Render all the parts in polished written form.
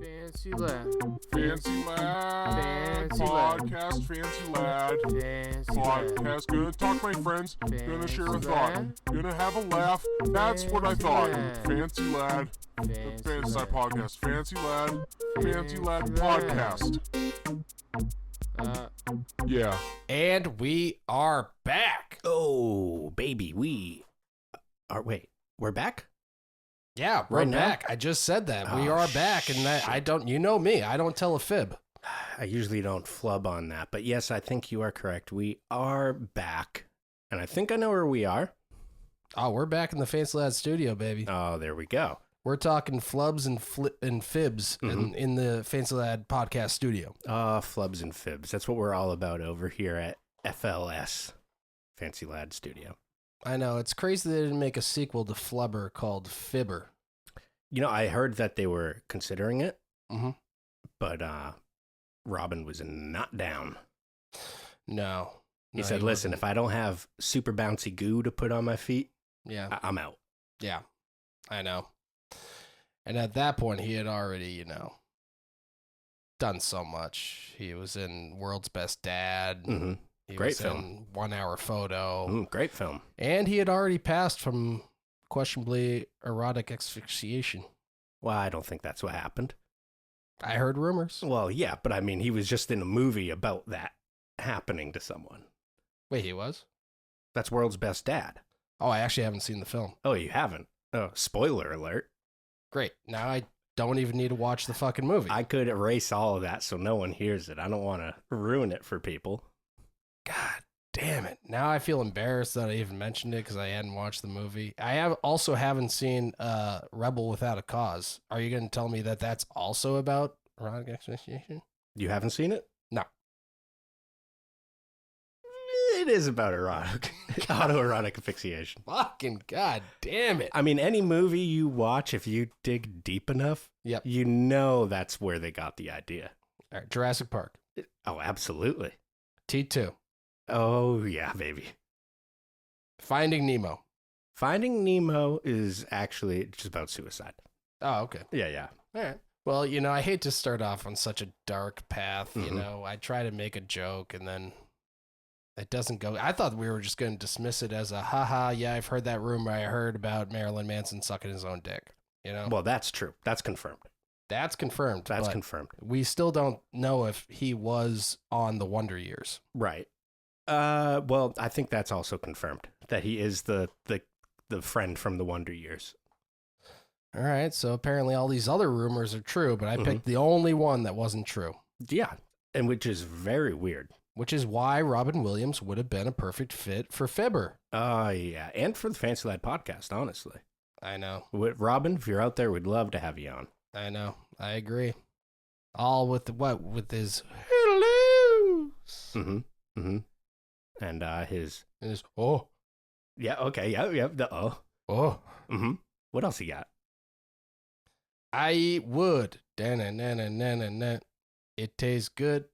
Fancy lad. Fancy lad. Fancy lad. Podcast. Fancy lad. Fancy lad. Podcast. Gonna talk to my friends. Gonna share a Fancy thought. lad. Gonna have a laugh. That's what I Fancy thought. lad. Fancy lad. Fancy Fancy lad. podcast. Fancy lad. Fancy lad Fancy lad. podcast. Uh, Yeah. And we are back. Oh, baby, we are. Wait, we're back? Yeah, we're Right now? back. I just said that. We Oh, are back, and that, I don't. You know me. I don't tell a fib. I usually don't flub on that, but yes, I think you are correct. We are back, and I think I know where we are. Oh, we're back in the Fancy Lad studio, baby. Oh, there we go. We're talking flubs and fibs Mhm. in the Fancy Lad podcast studio. Flubs and fibs. That's what we're all about over here at FLS, Fancy Lad Studio. I know it's crazy they didn't make a sequel to Flubber called Fibber. You know, I heard that they were considering it, Mm-hmm. but Robin was not down. No, He said, "Listen, if I don't have super bouncy goo to put on my feet, yeah, I'm out." yeah, I know. And at that point, he had already, done so much. He was in World's Best Dad. Mm-hmm. He Great was film. in 1 Hour Photo. Great film. And he had already passed from questionably erotic asphyxiation. Well, I don't think that's what happened. I heard rumors. Well, yeah, but I mean, he was just in a movie about that happening to someone. Wait, he was? That's World's Best Dad. Oh, I actually haven't seen the film. Oh, you haven't? Oh, spoiler alert. Great. Now I don't even need to watch the fucking movie. I could erase all of that so no one hears it. I don't want to ruin it for people. God damn it. Now I feel embarrassed that I even mentioned it because I hadn't watched the movie. I haven't seen Rebel Without a Cause. Are you going to tell me that that's also about erotic asphyxiation? You haven't seen it? No. It is about autoerotic asphyxiation. Fucking god damn it. I mean, any movie you watch, if you dig deep enough, Yep. you know that's where they got the idea. All right, Jurassic Park. Oh, absolutely. T2. Oh, yeah, baby. Finding Nemo. Finding Nemo is actually just about suicide. Oh, okay. Yeah. All right. Well, I hate to start off on such a dark path. Mhm. I try to make a joke and then it doesn't go. I thought we were just going to dismiss it as a haha. Yeah, I've heard that rumor I heard about Marilyn Manson sucking his own dick. Well, that's true. That's confirmed. That's confirmed. That's but confirmed. we still don't know if he was on the Wonder Years. Right. Well, I think that's also confirmed that he is the friend from the Wonder Years. All right. So apparently all these other rumors are true, but I Mhm. picked the only one that wasn't true, Yeah, and which is very weird. which is why Robin Williams would have been a perfect fit for Fibber. Yeah, and for the Fancy Lad podcast, honestly. I know. Robin, if you're out there, we'd love to have you on. I know. I agree. All with with his hello Mm-hmm. And his and his oh yeah, okay, yeah, the oh. Mm-hmm. What else he got? I eat wood. Da-na-na-na-na-na. It tastes good.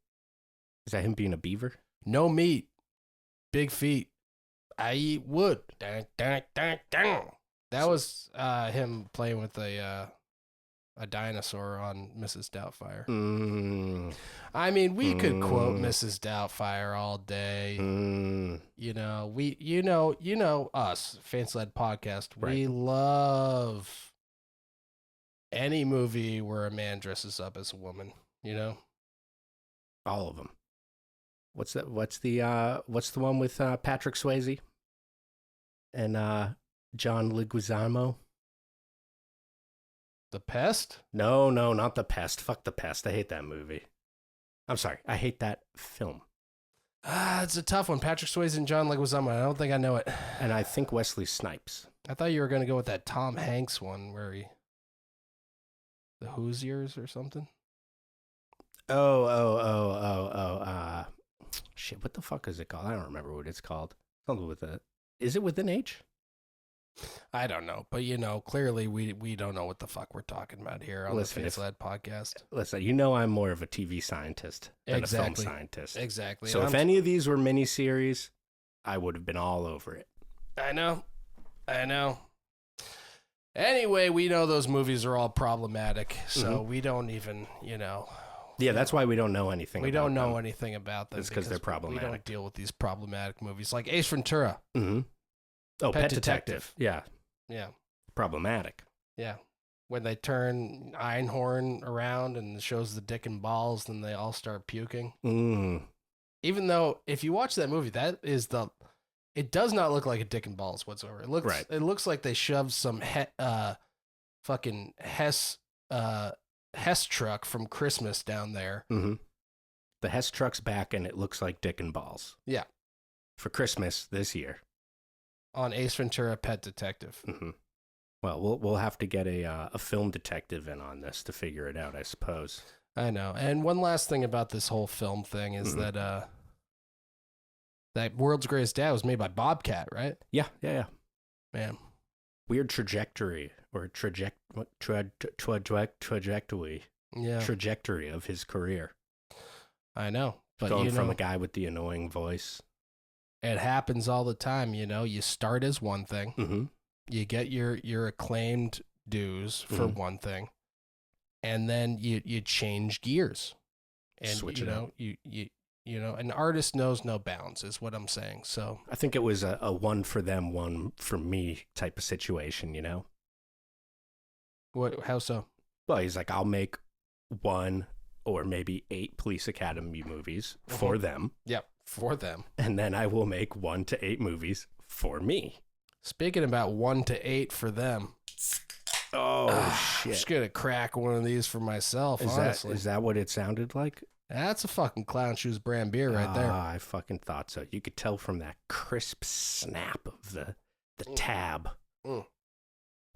Is that him being a beaver? No meat. Big feet. I eat wood. Da-da-da-da. That was him playing with a dinosaur on Mrs. Doubtfire. I mean, we could quote Mrs. Doubtfire all day. You know us, Fancy Lad Podcast. We Right. love any movie where a man dresses up as a woman. All of them. What's that? What's the one with Patrick Swayze and John Leguizamo? The Pest. No, not The Pest. Fuck The Pest. I hate that movie. I'm sorry. I hate that film. It's a tough one. Patrick Swayze and John Leguizamo. I don't think I know it. And I think Wesley Snipes. I thought you were going to go with that Tom Hanks one where the Hoosiers or something. Shit, what the fuck is it called? I don't remember what it's called. Something with a... Is it with an H? I don't know, but clearly we don't know what the fuck we're talking about here on Listen, the Fancy Lad podcast. Listen, I'm more of a TV scientist than a film scientist. Exactly. So if any of these were miniseries, I would have been all over it. I know. Anyway, we know those movies are all problematic, so we don't even, Yeah, that's why we don't know anything. we about don't know them. anything about them. It's 'cause they're We problematic. don't deal with these problematic movies like Ace Ventura. Mm-hmm. Oh, Pet Pet Detective. Detective. Yeah, Yeah, problematic. yeah. When they turn Einhorn around and it shows the dick and balls, then they all start puking. Even though, if you watch that movie, it does not look like a dick and balls whatsoever. It looks like they shoved some fucking Hess truck from Christmas down there. Mm-hmm. The Hess truck's back, and it looks like dick and balls. Yeah. For Christmas this year. On Ace Ventura Pet Detective. Mm-hmm. Well, we'll have to get a film detective in on this to figure it out, I suppose. I know. And one last thing about this whole film thing is that World's Greatest Dad was made by Bobcat, right? Yeah. Man. Weird trajectory or trajectory. Yeah. Trajectory of his career. I know. But Going from a guy with the annoying voice. It happens all the time, you start as one thing. Mm-hmm. You get your acclaimed dues for one thing. And then you change gears. And Switch it up. An artist knows no bounds is what I'm saying. So I think it was a one for them, one for me type of situation, how so? Well, he's like, I'll make 1 or maybe 8 Police Academy movies for them. Yep, for them. And then I will make 1 to 8 movies for me. Speaking about 1 to 8 for them. Oh, I'm just going to crack one of these for myself, honestly. Is that what it sounded like? That's a fucking Clown Shoes brand beer right there. I fucking thought so. You could tell from that crisp snap of the tab. Mm.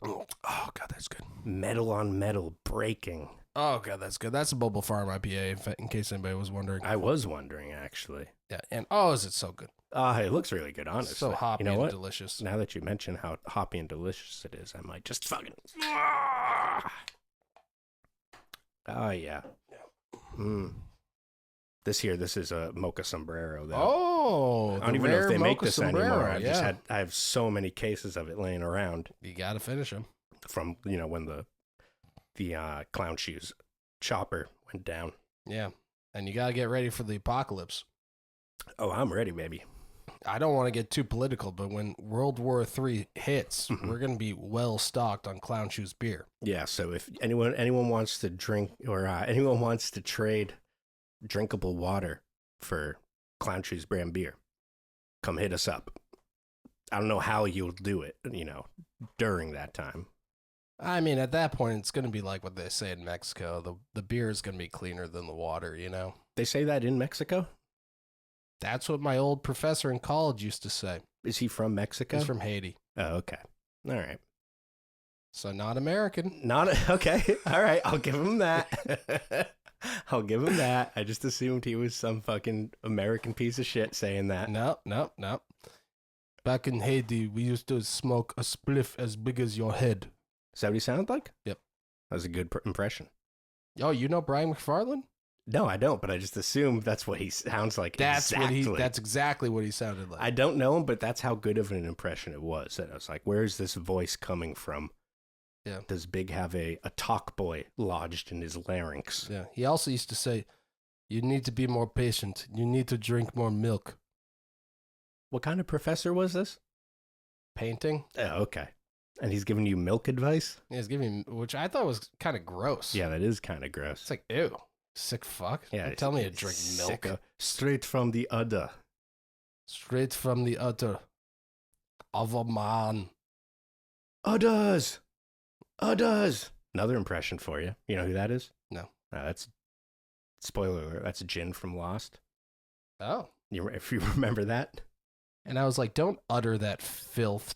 Oh, God, that's good. Metal on metal breaking. Oh, God, that's good. That's a Bubble Farm IPA, in case anybody was wondering. I was wondering, actually. Yeah, and is it so good? It looks really good, honestly. So hoppy and what? delicious. Now that you mention how hoppy and delicious it is, I might just fucking... Oh, yeah. This is a Mocha Sombrero, though. Oh, I don't even know if they make Mocha this Sombrero, anymore. I have so many cases of it laying around You got to finish them. from, when the Clown Shoes chopper went down. Yeah, and you got to get ready for the apocalypse. Oh, I'm ready, baby. I don't want to get too political, but when World War III hits, we're going to be well stocked on Clown Shoes beer. Yeah, so if anyone wants to drink or anyone wants to trade drinkable water for Clown Shoes brand beer, come hit us up. I don't know how you'll do it, during that time. I mean, at that point, it's going to be like what they say in Mexico. The beer is going to be cleaner than the water, They say that in Mexico? That's what my old professor in college used to say. Is he from Mexico? He's from Haiti. Oh, okay. All right. So not American. Okay. All right. I'll give him that. I'll give him that. I just assumed he was some fucking American piece of shit saying that. No. Back in Haiti, we used to smoke a spliff as big as your head. Is that what he sounded like? Yep. That was a good impression. Oh, you know Brian McFarlane? No, I don't, but I just assumed that's what he sounds like. That's exactly what he sounded like. I don't know him, but that's how good of an impression it was. And I was like, where is this voice coming from? Yeah. Does Big have a talk boy lodged in his larynx? Yeah. He also used to say, you need to be more patient. You need to drink more milk. What kind of professor was this? Painting. Oh, okay. And he's giving you milk advice? Yeah, he's giving, which I thought was kind of gross. Yeah, that is kind of gross. It's like, ew, sick fuck. Yeah, Don't tell me to drink milk. Straight from the udder. Straight from the udder of a man. Udders! Another impression for you. You know who that is? No. That's, spoiler alert, that's Jin from Lost. Oh. If you remember that. And I was like, don't utter that filth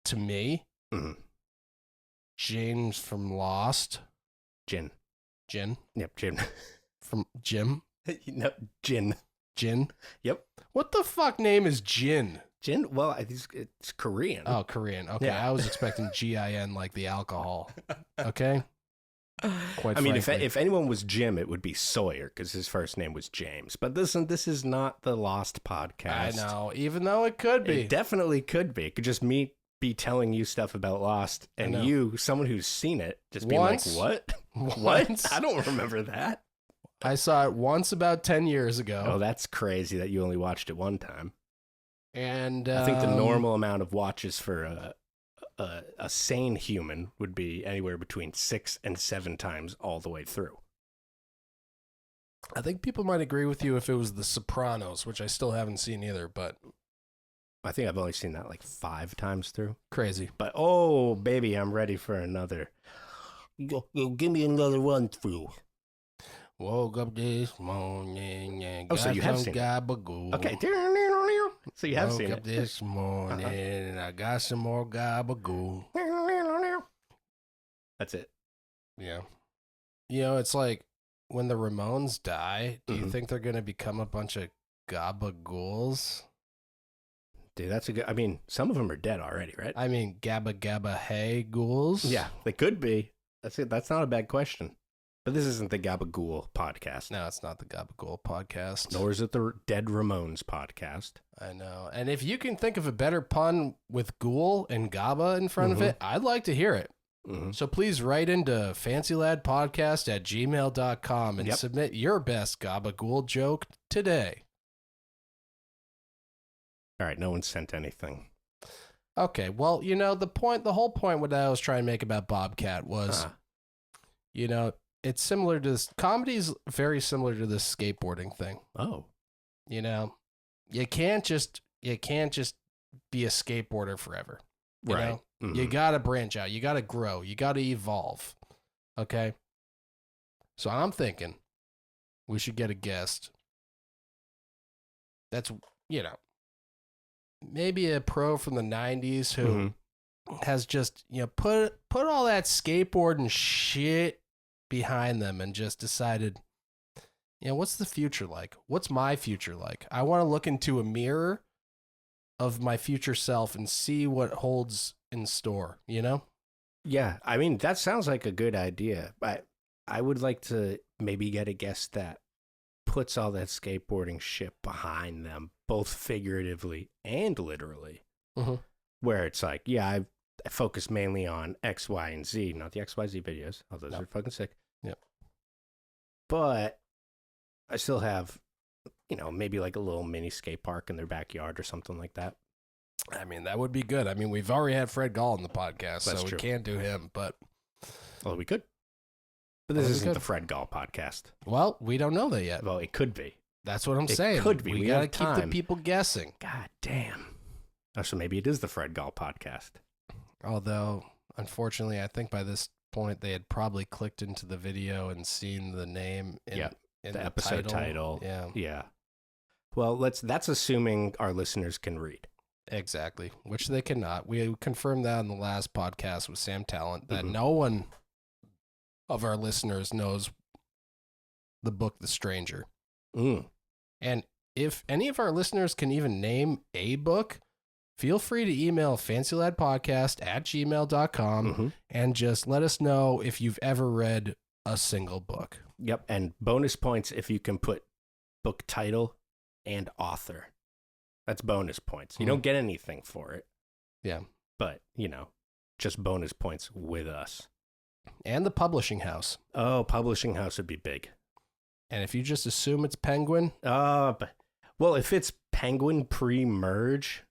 to me. Mm. James from Lost. Jin. Yep, Jin. From Jim? No, Jin. Jin? Yep. What the fuck name is Jin? Jin? Well, it's Korean. Oh, Korean. Okay, Yeah. I was expecting Gin like the alcohol. Okay? Quite I mean, frankly. if anyone was Jim, it would be Sawyer because his first name was James. But this is not the Lost podcast. I know, even though it could be. It definitely could be. It could just me be telling you stuff about Lost, I and know. you, someone who's seen it, just be like, Once. what? Once. What? I don't remember that. I saw it once about 10 years ago. Oh, that's crazy that you only watched it one time. And I think the normal amount of watches for a sane human would be anywhere between 6 and 7 times all the way through. I think people might agree with you if it was The Sopranos, which I still haven't seen either, but I think I've only seen that like 5 times through. crazy. But oh, baby, I'm ready for another. Yo, give me another run through. Woke up this morning and Oh, got so you have some seen it. gabagool. Okay. So you have Woke seen up it. this morning and I got some more gabagool. That's it. Yeah. You know, it's like when the Ramones die, do you Mhm. think they're going to become a bunch of gabagools? Dude, that's a good. I mean, some of them are dead already, right? I mean, gabba gabba hey ghouls? Yeah, they could be. That's it. That's not a bad question. But this isn't the Gabagool podcast. No, it's not the Gabagool podcast. Nor is it the Dead Ramones podcast. I know. And if you can think of a better pun with ghoul and gaba in front of it, I'd like to hear it. Mm-hmm. So please write into fancyladpodcast@gmail.com and Yep. submit your best gabagool joke today. All right, no one sent anything. Okay, well, you know, the whole point what I was trying to make about Bobcat was, you know, it's similar to this, comedy's very similar to this skateboarding thing. Oh, You know, you can't just be a skateboarder forever. You right. know? Mhm. You got to branch out. You got to grow. You got to evolve. Okay? So I'm thinking we should get a guest that's, you know, maybe a pro from the 90s who Mhm. has just, you know, put all that skateboarding shit behind them and just decided, you know, what's the future like? What's my future like? I want to look into a mirror of my future self and see what holds in store, you know? Yeah, I mean, that sounds like a good idea. I would like to maybe get a guest that puts all that skateboarding shit behind them, both figuratively and literally. Mhm. Where it's like, yeah, I focus mainly on X, Y, and Z, not the XYZ videos. Oh, those No. are fucking sick. Yep. But I still have, you know, maybe like a little mini skate park in their backyard or something like that. I mean, that would be good. I mean, we've already had Fred Gall on the podcast, That's so true. we can't do him, but Well, we could. But this Well, we isn't could. the Fred Gall podcast. well, we don't know that yet. Well, it could be. That's what I'm It saying. could be. We We got to have keep the time. people guessing. God damn. Oh, so maybe it is the Fred Gall podcast. Although, unfortunately, I think by this point they had probably clicked into the video and seen the name in, Yeah, in the episode title. Yeah, Yeah. Well, that's assuming our listeners can read. exactly. Which they cannot. We confirmed that in the last podcast with Sam Talent that Mhm. no one of our listeners knows the book The Stranger. Mm. And if any of our listeners can even name a book, feel free to email fancyladpodcast@gmail.com Mhm. and just let us know if you've ever read a single book. Yep. And bonus points if you can put book title and author. That's bonus points. You Mhm. don't get anything for it. Yeah. But, you know, just bonus points with us. And the publishing house. Oh, publishing house would be big. And if you just assume it's Penguin, But, well, if it's Penguin pre-merge,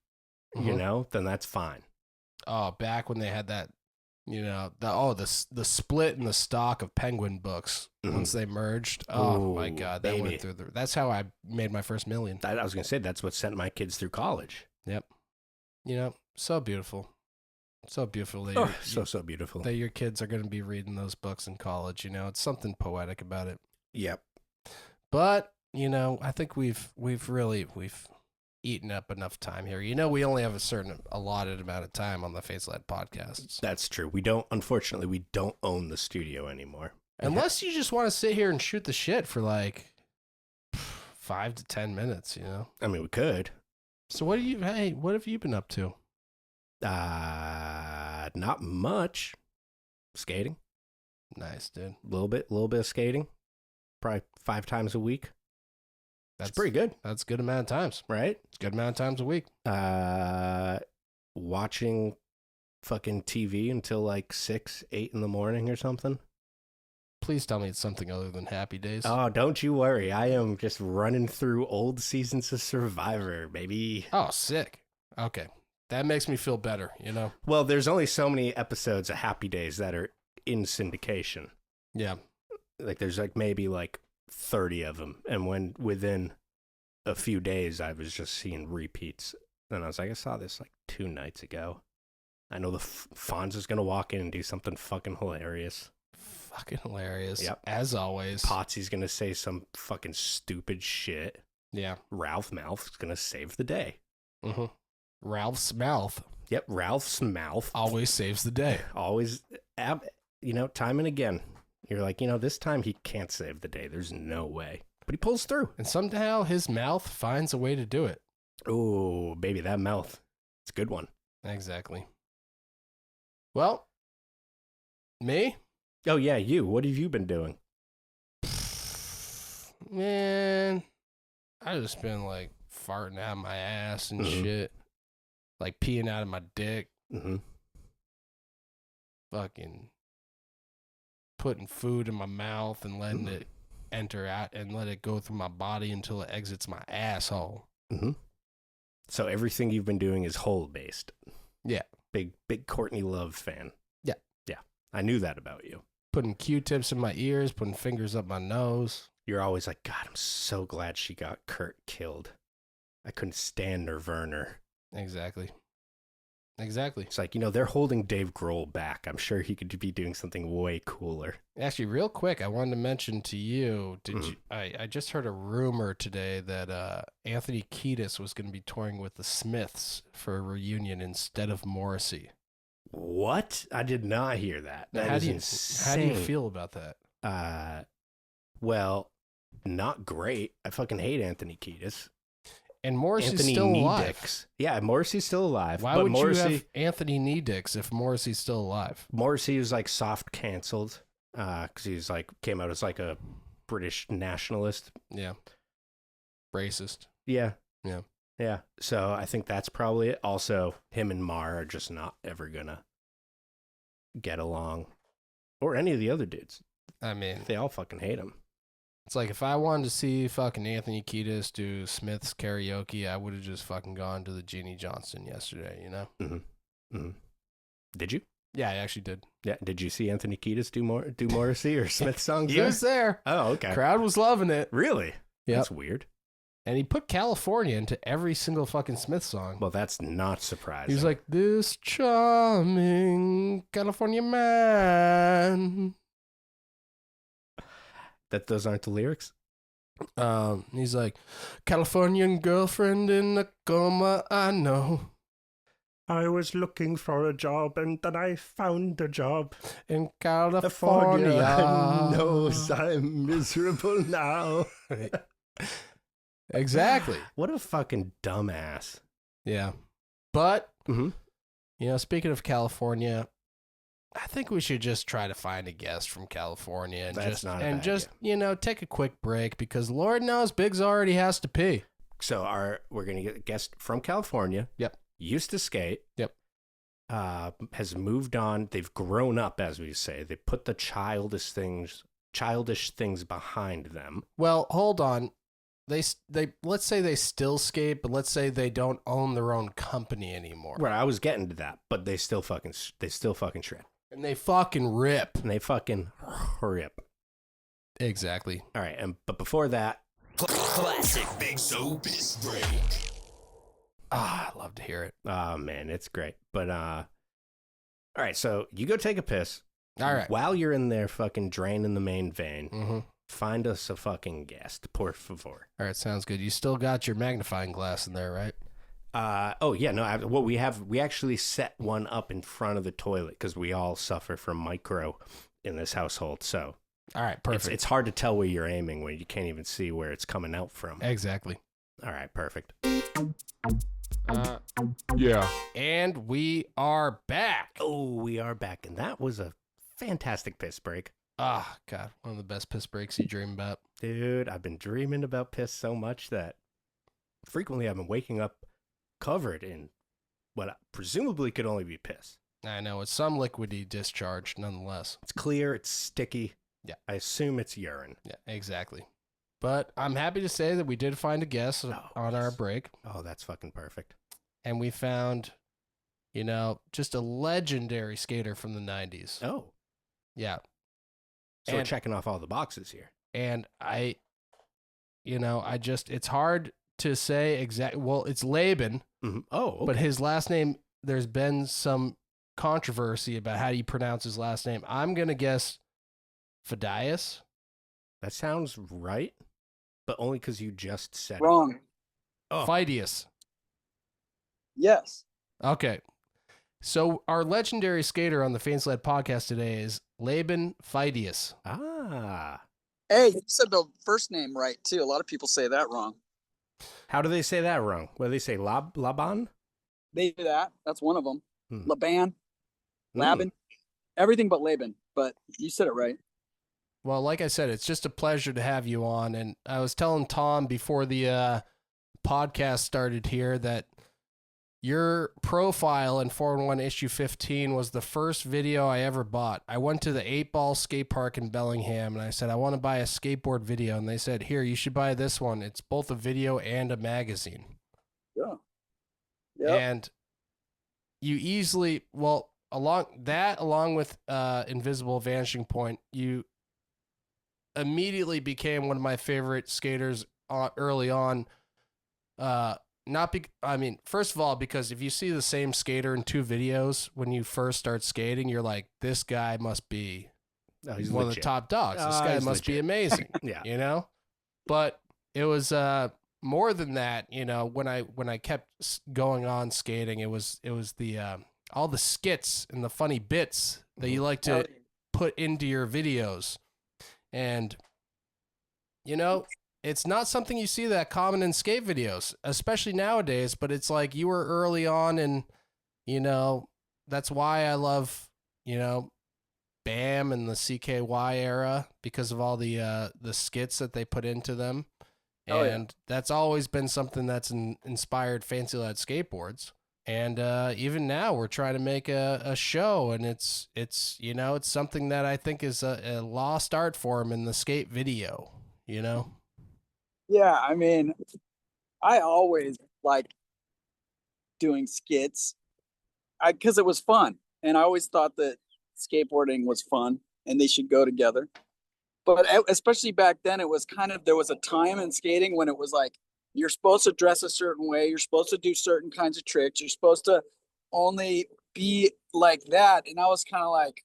you Mhm. know, then that's fine. oh, back when they had that, you know, the split in the stock of Penguin books Mhm. once they merged. Oh my Ooh, God, that baby. went through that's how I made my first million. I was going to say, that's what sent my kids through college. You know, so beautiful. So beautiful that, Oh, so beautiful. that your kids are going to be reading those books in college. You know, it's something poetic about it. Yep. But, you know, I think we've eaten up enough time here. You know, we only have a certain allotted amount of time on the Face Led podcasts. That's true. Unfortunately, we don't own the studio anymore. Unless you just want to sit here and shoot the shit for like 5 to 10 minutes, you know? I mean, we could. So what have you been up to? Not much. Skating. Nice, dude. A little bit of skating. Probably 5 times a week. That's pretty good, That's a good amount of times. right? It's a good amount of times a week. Watching fucking TV until like 6, 8 in the morning or something. Please tell me it's something other than Happy Days. Oh, don't you worry. I am just running through old seasons of Survivor, baby. Oh, sick. Okay. That makes me feel better, you know? Well, there's only so many episodes of Happy Days that are in syndication. Yeah. Like there's like maybe like 30 of them. And when within a few days, I was just seeing repeats. And I was like, I saw this like 2 nights ago. I know the Fonz going to walk in and do something fucking hilarious. Fucking hilarious. Yep. As always. Potsy's going to say some fucking stupid shit. Yeah. Ralph Mouth's going to save the day. Mm-hmm. Ralph's mouth. Yep, Ralph's mouth. Always saves the day. Always, time and again. You're like, this time he can't save the day. There's no way. But he pulls through. And somehow his mouth finds a way to do it. Oh, baby, that mouth. It's a good one. Exactly. Well, me? Oh, yeah, you. What have you been doing? Man, I just been like farting out my ass and shit. Like peeing out of my dick. Mm-hmm. Fucking putting food in my mouth and letting it enter out and let it go through my body until it exits my asshole. Mm-hmm. So everything you've been doing is hole-based. Yeah. Big Courtney Love fan. Yeah. Yeah. I knew that about you. Putting Q-tips in my ears, putting fingers up my nose. You're always like, God, I'm so glad she got Kurt killed. I couldn't stand Nirvana. Exactly. It's like, they're holding Dave Grohl back. I'm sure he could be doing something way cooler. Actually, real quick, I wanted to mention to you, I just heard a rumor today that Anthony Kiedis was going to be touring with the Smiths for a reunion instead of Morrissey. What? I did not hear that. That is insane. How do you feel about that? Well, not great. I fucking hate Anthony Kiedis. And Morrissey's Anthony still alive. Knee-dicks. Yeah, Morrissey's still alive. Why would you have Anthony Knee-dicks if Morrissey's still alive? Morrissey was like soft canceled because he's like came out as like a British nationalist. Yeah. Racist. Yeah. Yeah. Yeah. So I think that's probably it. Also, him and Mar are just not ever gonna get along, or any of the other dudes. I mean, they all fucking hate him. It's like if I wanted to see fucking Anthony Kiedis do Smith's karaoke, I would have just fucking gone to the Jeannie Johnston yesterday, you know? Mm-hmm. Mm-hmm. Did you? Yeah, I actually did. Yeah. Did you see Anthony Kiedis do Morrissey or Smith songs? He was there. Oh, okay. Crowd was loving it. Really? Yeah. That's weird. And he put California into every single fucking Smith song. Well, that's not surprising. He was like, this charming California man. Those aren't the lyrics? He's like, Californian girlfriend in a coma, I know. I was looking for a job and then I found a job. In California. Knows I'm miserable now. Exactly. What a fucking dumbass. Yeah. But, speaking of California, I think we should just try to find a guest from California and take a quick break because Lord knows Biggs already has to pee. So we're going to get a guest from California. Yep. Used to skate. Yep. Has moved on. They've grown up, as we say. They put the childish things behind them. Well, hold on. They let's say they still skate, but let's say they don't own their own company anymore. Right, I was getting to that, but they still fucking shred. And they fucking rip. And they fucking rip. Exactly. All right, but before that, classic Big So Piss Break. I love to hear it. Oh man, it's great. But all right, so you go take a piss. All right. While you're in there fucking draining the main vein, find us a fucking guest, por favor. All right, sounds good. You still got your magnifying glass in there, right? Oh yeah, no. We actually set one up in front of the toilet because we all suffer from micro in this household. So, all right, perfect. It's hard to tell where you're aiming when you can't even see where it's coming out from. Exactly. All right, perfect. Yeah. And we are back. Oh, we are back, and that was a fantastic piss break. Ah, God, one of the best piss breaks you dream about. Dude, I've been dreaming about piss so much that frequently I've been waking up covered in what presumably could only be piss. I know it's some liquidy discharge, nonetheless. It's clear. It's sticky. Yeah. I assume it's urine. Yeah, exactly. But I'm happy to say that we did find a guest on our break, Oh, that's fucking perfect. and we found, just a legendary skater from the 90s. Oh, Yeah. so we're And- checking off all the boxes here. And it's hard to say exactly. Well, it's Laban, Mhm. Oh, okay. but his last name, there's been some controversy about how you pronounce his last name. I'm going to guess Pheidias. That sounds right, but only because you just said Wrong. Oh. Pheidias. Yes. Okay. So our legendary skater on the Fan Sled podcast today is Laban Pheidias. it. Ah. Hey, you said the first name right too. A lot of people say that wrong. How do they say that wrong? What do they say? Laban? They do that. That's one of them. Hmm. Laban, Laban, everything but Laban. But you said it right. Well, like I said, it's just a pleasure to have you on. And I was telling Tom before the podcast started here that your profile in 4-in-1 issue 15 was the first video I ever bought. I went to the 8-Ball skate park in Bellingham and I said, I want to buy a skateboard video. And they said, here, you should buy this one. It's both a video and a magazine. Yeah. Yep. And you easily, along with Invisible Vanishing Point, you immediately became one of my favorite skaters early on. First of all, because if you see the same skater in two videos when you first start skating, you're like, this guy must be Oh, he's one of the legit. top dogs. This Oh, guy he's must be legit. amazing, Yeah. But it was more than that. When I kept going on skating, it was the all the skits and the funny bits that you like to put into your videos, and it's not something you see that common in skate videos, especially nowadays, but it's like you were early on, and that's why I love BAM and the CKY era, because of all the skits that they put into them. Oh, yeah. And that's always been something that's inspired Fancy Lad skateboards. And even now we're trying to make a show, and it's something that I think is a lost art form in the skate video, Yeah, I mean, I always liked doing skits because it was fun. And I always thought that skateboarding was fun and they should go together. But especially back then, it was there was a time in skating when it was like, you're supposed to dress a certain way. You're supposed to do certain kinds of tricks. You're supposed to only be like that. And I was kind of like,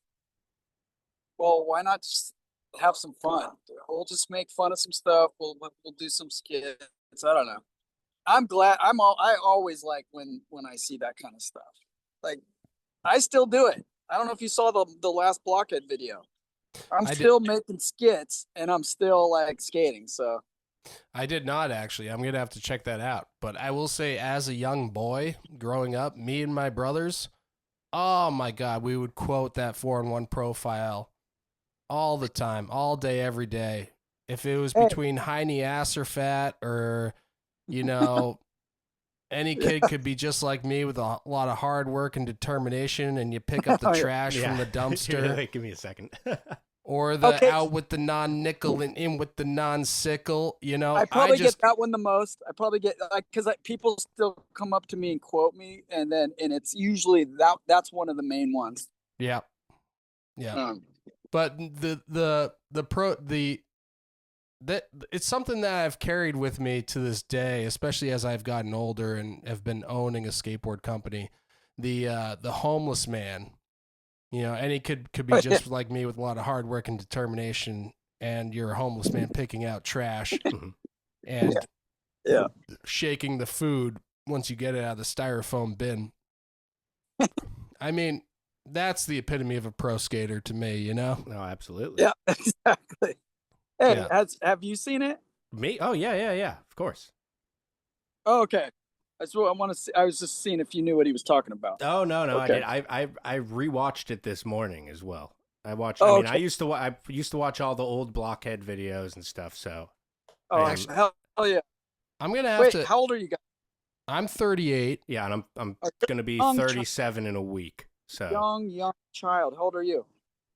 well, why not just have some fun? We'll just make fun of some stuff. We'll do some skits. I don't know. I'm glad. I always like when I see that kind of stuff. Like, I still do it. I don't know if you saw the last Blockhead video. I'm still making skits and I'm still like skating. So I did not actually. I'm gonna have to check that out. But I will say, as a young boy growing up, me and my brothers, oh my God, we would quote that 4-in-1 profile all the time, all day, every day. If it was between Heine ass or fat, or any kid could be just like me with a lot of hard work and determination, and you pick up the trash from the dumpster. Wait, give me a second. Or the out with the non-nickel and in with the non-sickle, I probably get that one the most. I probably get because people still come up to me and quote me, and it's usually that's one of the main ones. Yeah. But it's something that I've carried with me to this day, especially as I've gotten older and have been owning a skateboard company. The homeless man. And he could be just like me with a lot of hard work and determination, and you're a homeless man picking out trash and shaking the food once you get it out of the styrofoam bin. I mean, that's the epitome of a pro skater to me, No, absolutely. Yeah, exactly. Hey, have you seen it? Me? Oh, yeah, of course. Oh, okay. That's what I want to see. I was just seeing if you knew what he was talking about. Oh, no, Okay. I did. I rewatched it this morning as well. I watched. Oh, I mean, okay. I used to watch all the old Blockhead videos and stuff. So, Oh, Actually- hell yeah. I'm gonna have Wait, to. how old are you guys? I'm 38. yeah, and I'm Okay. gonna be Um, 37 in a week. So young child. How old are you?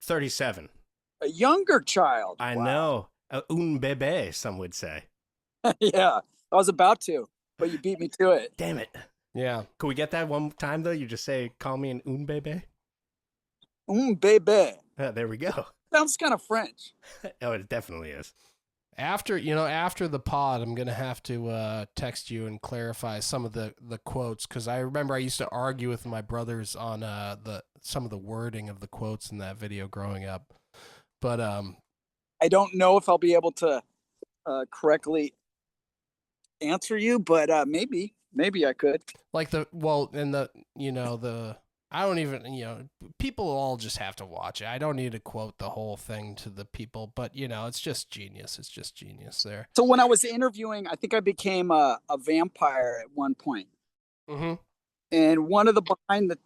37. A younger child. I Wow. know. Un bébé, some would say. Yeah, I was about to, but you beat me to it. Damn it. Yeah. Can we get that one time, though? You just say, call me an un bébé? Baby. There we go. Sounds kind of French. Oh, it definitely is. After the pod, I'm gonna have to text you and clarify some of the quotes, because I remember I used to argue with my brothers on some of the wording of the quotes in that video growing up. But I don't know if I'll be able to correctly answer you, but maybe I could. like I don't even, people all just have to watch it. I don't need to quote the whole thing to the people, but it's just genius. It's just genius there. So when I was interviewing, I think I became a vampire at one point. Mm-hmm. And one of the behind the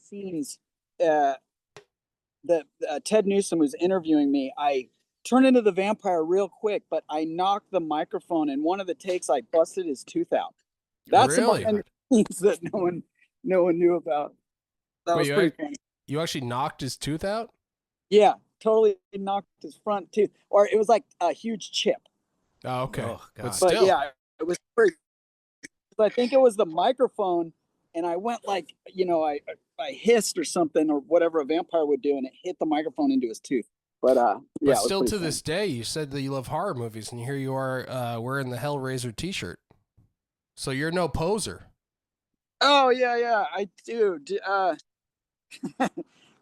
scenes, that Ted Newsom was interviewing me, I turned into the vampire real quick, but I knocked the microphone, and one of the takes I busted his tooth out. That's Really? the behind the scenes that no one knew about. That was pretty funny. You actually knocked his tooth out? Yeah, totally knocked his front tooth, or it was like a huge chip. Oh, okay. Oh, God. But still. But yeah, it was pretty. I think it was the microphone, and I went like, I hissed or something, or whatever a vampire would do, and it hit the microphone into his tooth. But yeah, But still to this day, you said that you love horror movies, and here you are wearing the Hellraiser t-shirt. So you're no poser. Oh yeah, I do.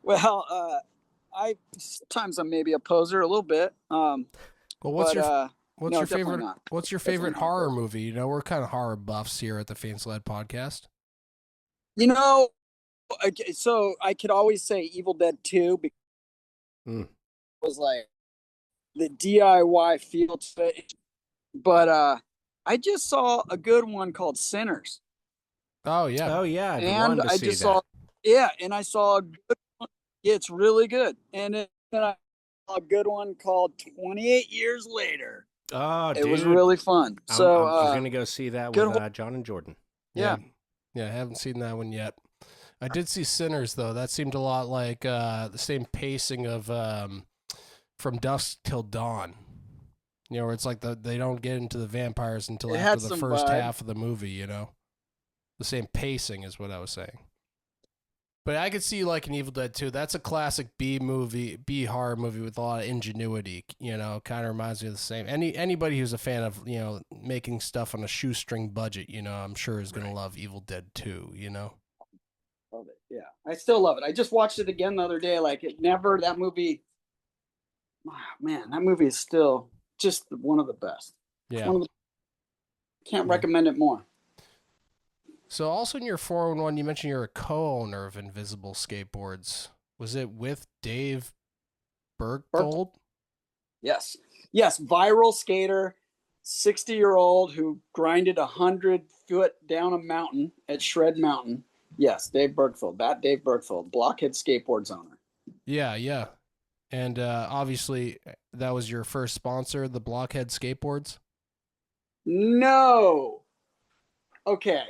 Well, I sometimes I'm maybe a poser a little bit. Well, what's no, your definitely favorite? not. What's your Definitely favorite not. horror movie? We're kind of horror buffs here at the Fan Sled Podcast. So I could always say Evil Dead 2 because it was like the DIY feel to it. But I just saw a good one called Sinners. Oh yeah. Oh, yeah. I've been And wanting to I see just that. saw, and I saw a good one. Yeah, it's really good. And then I saw a good one called 28 Years Later. Oh, It dude. was really fun. So I'm going to go see that good with John and Jordan. yeah. Yeah, I haven't seen that one yet. I did see Sinners, though. That seemed a lot like the same pacing of From Dusk Till Dawn. Where it's like they don't get into the vampires until It had after the some first vibe. half of the movie, The same pacing is what I was saying. But I could see like an Evil Dead 2. That's a classic B horror movie with a lot of ingenuity. Kind of reminds me of the same. Anybody who's a fan of making stuff on a shoestring budget, I'm sure is gonna love Evil Dead 2. Love it. Yeah. I still love it. I just watched it again the other day. Like that movie, man, that movie is still just one of the best. Yeah. Can't recommend it more. So also in your 411, you mentioned you're a co-owner of Invisible Skateboards. Was it with Dave Berggold? Yes. Viral skater, 60-year-old who grinded 100 foot down a mountain at Shred Mountain. Yes, Dave Bergfield. That Dave Bergfield, Blockhead Skateboards owner. Yeah. And obviously that was your first sponsor, the Blockhead Skateboards? No. Okay.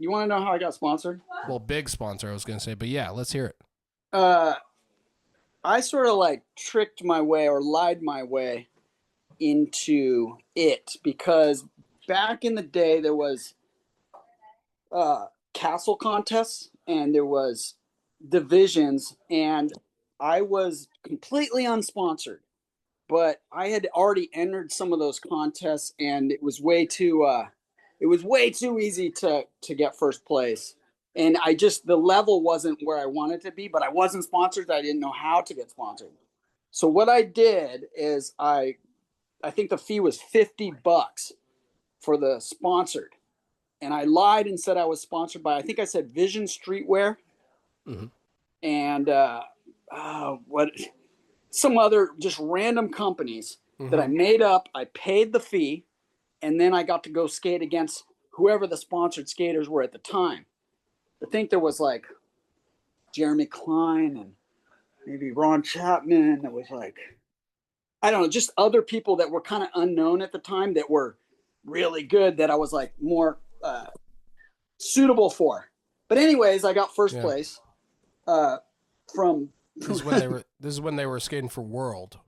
You want to know how I got sponsored? Well, big sponsor, I was going to say. But yeah, let's hear it. I sort of like tricked my way or lied my way into it because back in the day there was castle contests and there was divisions, and I was completely unsponsored, but I had already entered some of those contests, and it was way too easy to get first place. And the level wasn't where I wanted to be, but I wasn't sponsored. I didn't know how to get sponsored. So what I did is I think the fee was $50 for the sponsored. And I lied and said I was sponsored by, I think I said Vision Streetwear. Mm-hmm. And some other just random companies that I made up. I paid the fee, and then I got to go skate against whoever the sponsored skaters were at the time. I think there was like Jeremy Klein and maybe Ron Chapman. There was like, I don't know, just other people that were kind of unknown at the time that were really good that I was like more suitable for. But anyways, I got first Yeah. place. From This is when they were skating for World.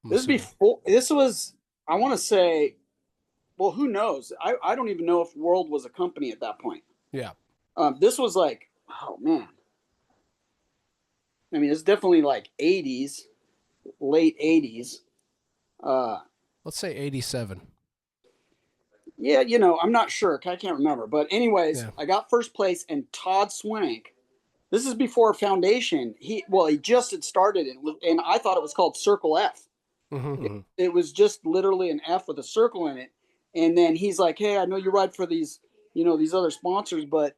I'm this assuming. before this was, I want to say, well, who knows? I don't even know if World was a company at that point. Yeah. This was like, oh man. I mean, it's definitely like 80s, late 80s. Let's say 87. Yeah, I'm not sure. I can't remember. But anyways, Yeah. I got first place, and Todd Swank. This is before Foundation. He just had started it, and I thought it was called Circle F. Mm-hmm. It was just literally an F with a circle in it. And then he's like, "Hey, I know you ride for these, these other sponsors, but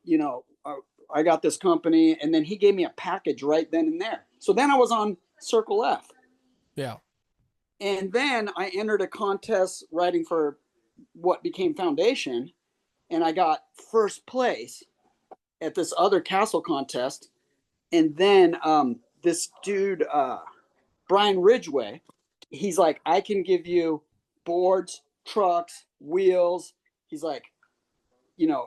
I got this company." And then he gave me a package right then and there. So then I was on Circle F. Yeah. And then I entered a contest riding for what became Foundation, and I got first place at this other castle contest. And then this dude, Brian Ridgway, he's like, I can give you boards, trucks, wheels. He's like,